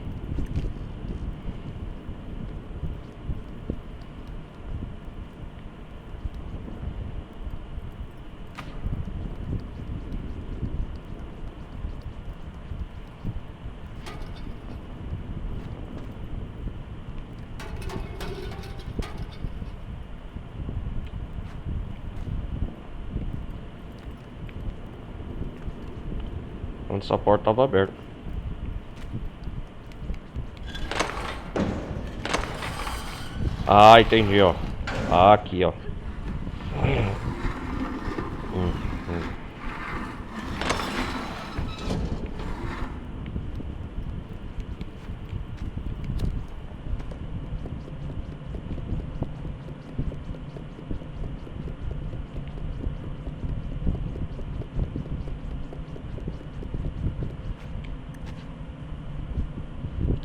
S1: Onde essa porta estava aberta. Ah, entendi, ó. Ah, aqui, ó. Hum.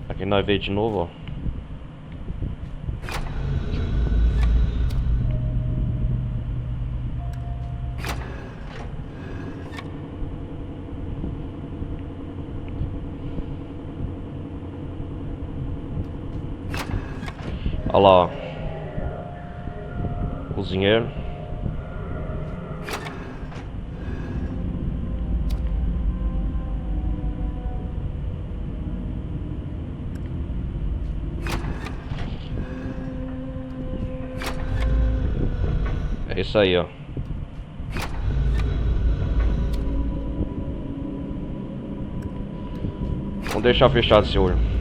S1: Aqui nós vemos de novo, ó. Olha lá, ó. Cozinheiro. É isso aí, ó. Vamos deixar fechado esse olho.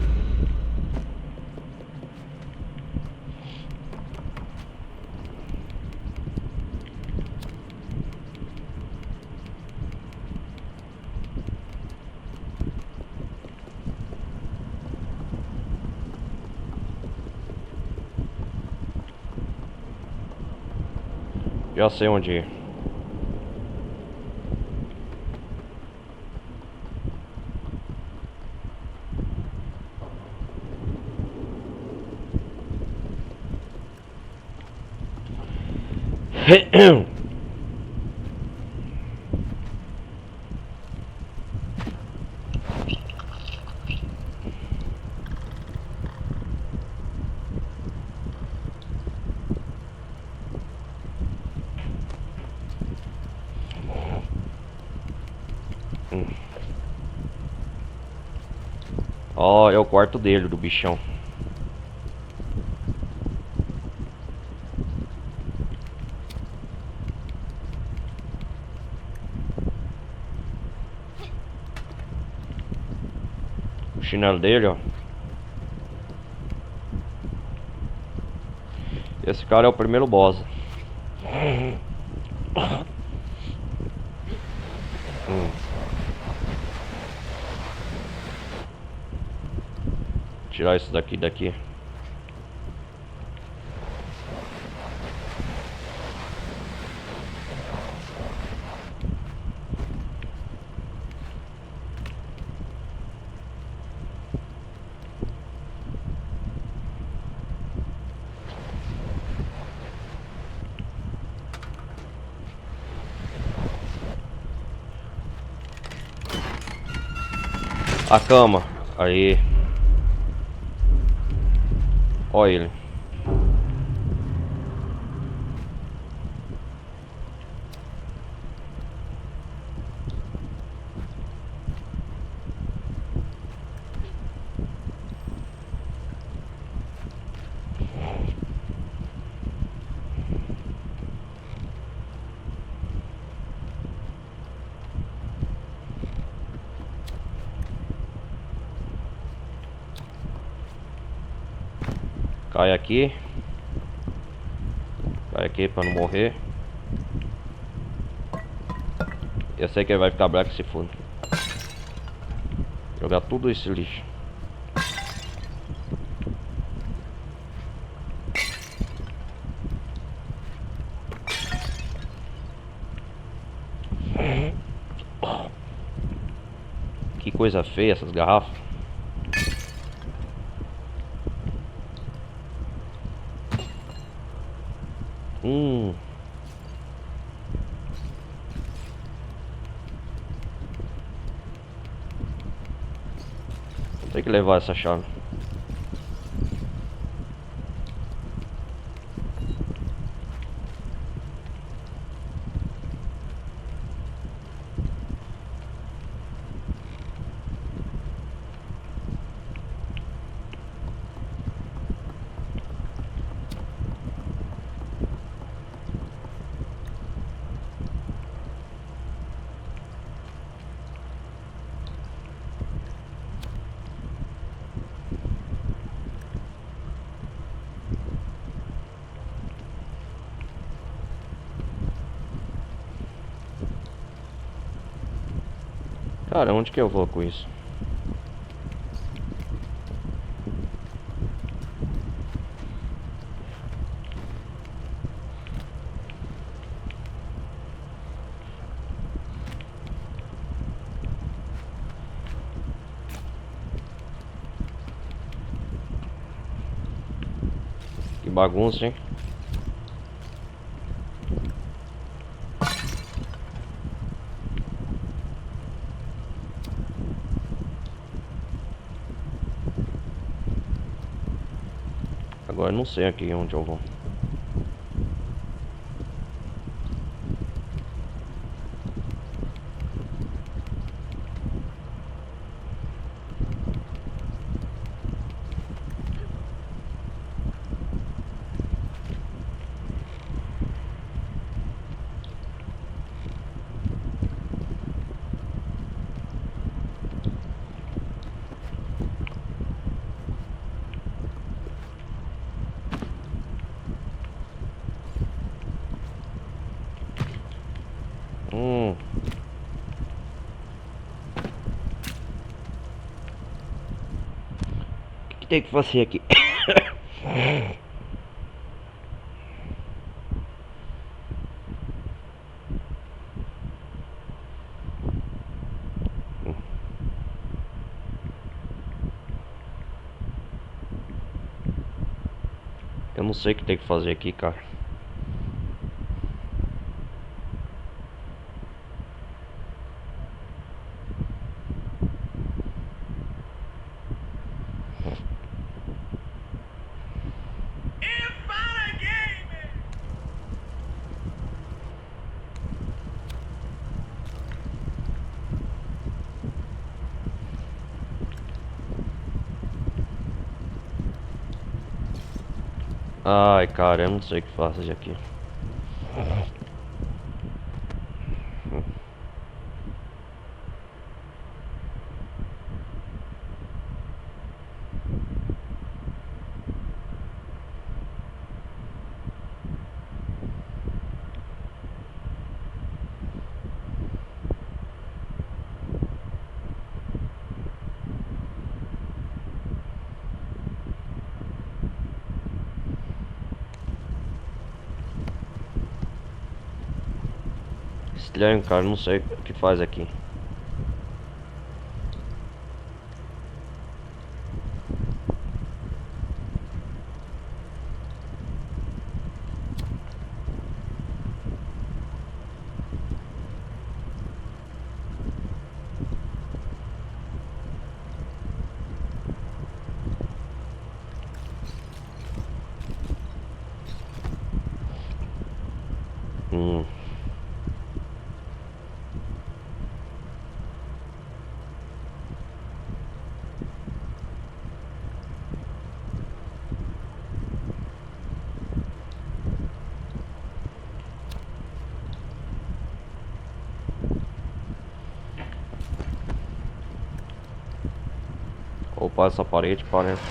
S1: Já sei onde ir. Ó, é o quarto dele, do bichão. O chinelo dele, ó. Esse cara é o primeiro boss. Tirar isso daqui. A cama. Aí. Olha ele. Cai aqui. Cai aqui pra não morrer. Eu sei que ele vai ficar bravo que se for. Jogar tudo esse lixo. Que coisa feia essas garrafas. Hum. Vou ter que levar essa chave. Cara, onde que eu vou com isso? Que bagunça, hein? Agora eu não sei aqui onde eu vou. Hum. O que tem que fazer aqui? Eu não sei o que tem que fazer aqui, cara. Ai, cara, eu não sei o que fazer aqui. Estranho, cara, não sei o que faz aqui. Hum. Opa, essa parede parece.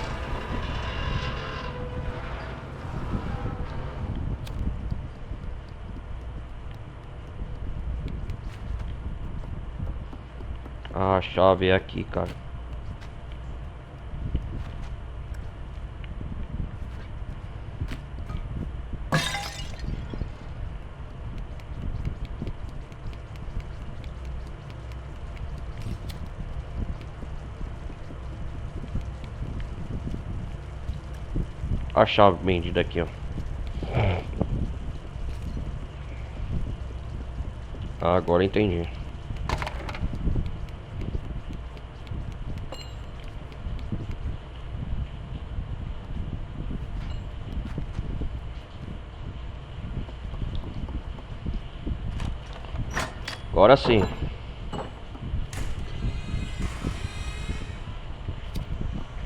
S1: Ah, a chave é aqui, cara. A chave bendita aqui, ó. Ah, agora entendi. Agora sim.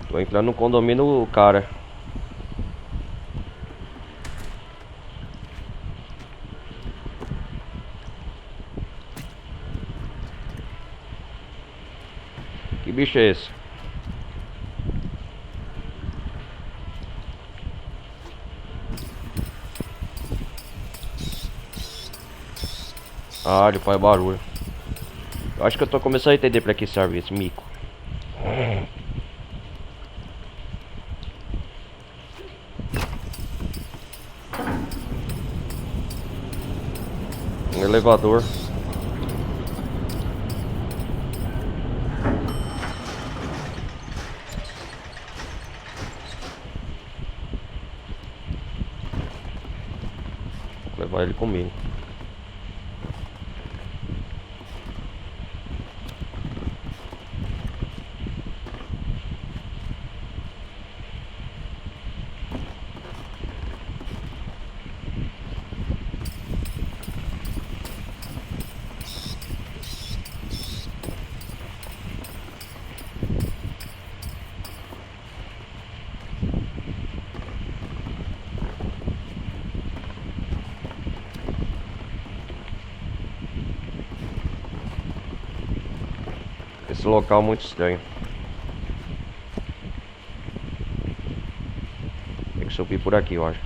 S1: Tô entrando no condomínio, cara. Que bicho é esse? Ah, ele faz barulho. Eu acho que eu tô começando a entender pra que serve esse mico. Um elevador. Vou levar ele comigo. Esse local é muito estranho. Tem que subir por aqui, eu acho.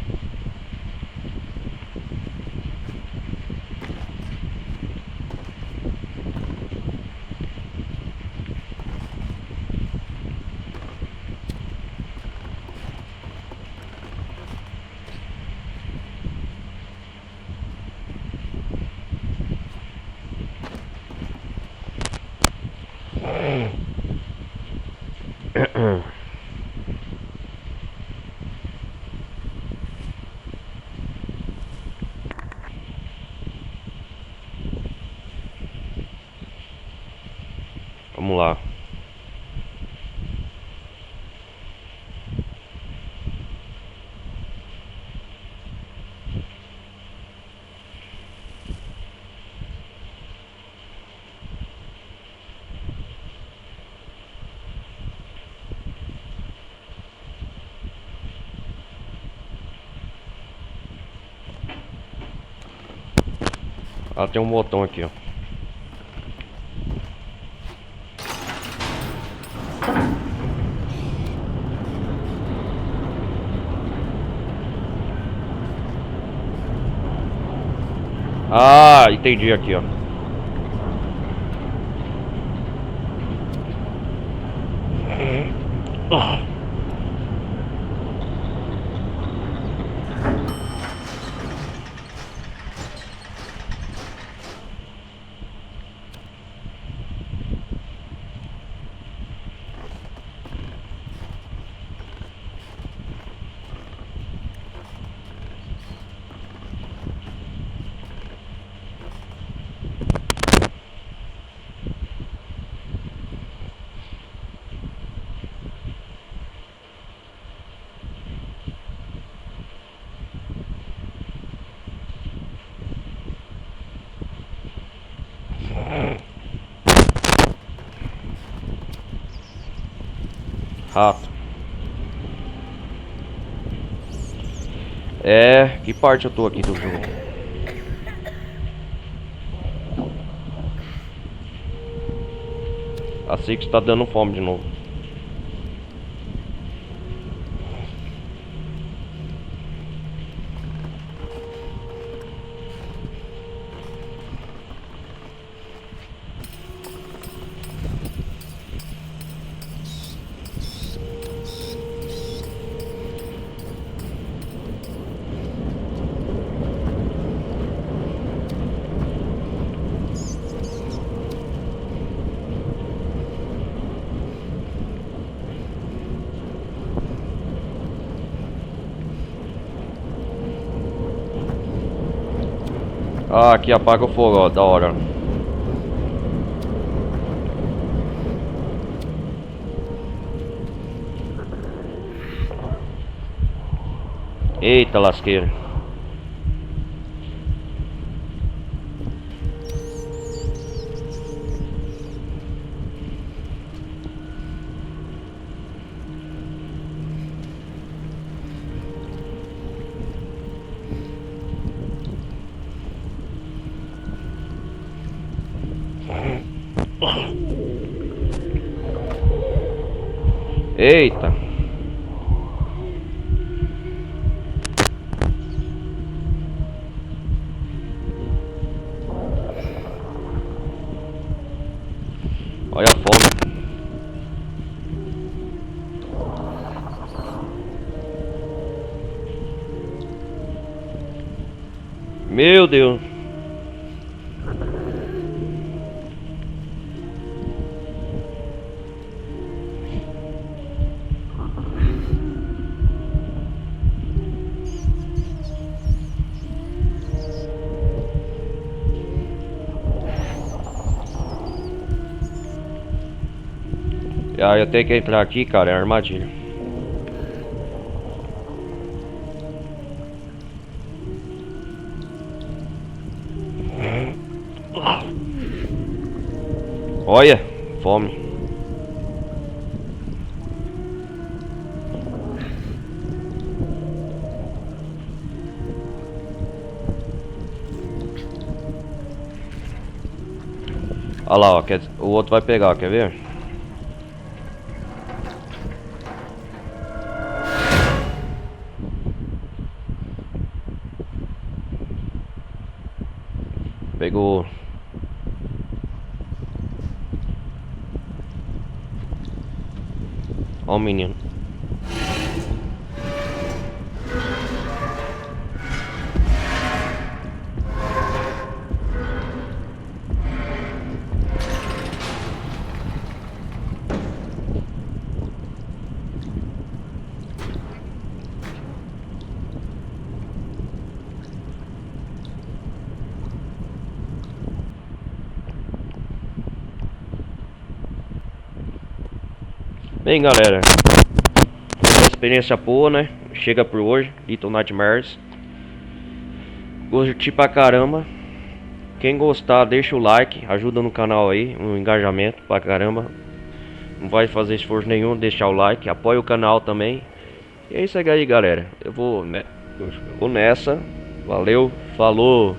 S1: Vamos lá. Ah, tem um botão aqui, ó. Ah, entendi aqui, ó. Ah. Rato. É, que parte eu tô aqui do jogo? A Six tá dando fome de novo. Ah, aqui apaga o fogo, ó, da hora. Eita lasqueira. Eita. Olha a fome. Meu Deus. Ah, eu tenho que entrar aqui, cara, é armadilha. Olha, fome. Olha lá, ó, o outro vai pegar, quer ver? Pegou. Ó o menino. Bem, galera, experiência boa, né? Chega por hoje, Little Nightmares. Gostei pra caramba. Quem gostar, deixa o like, ajuda no canal aí, um engajamento pra caramba. Não vai fazer esforço nenhum, deixar o like, apoia o canal também. E é isso aí, galera. Eu vou nessa. Valeu, falou.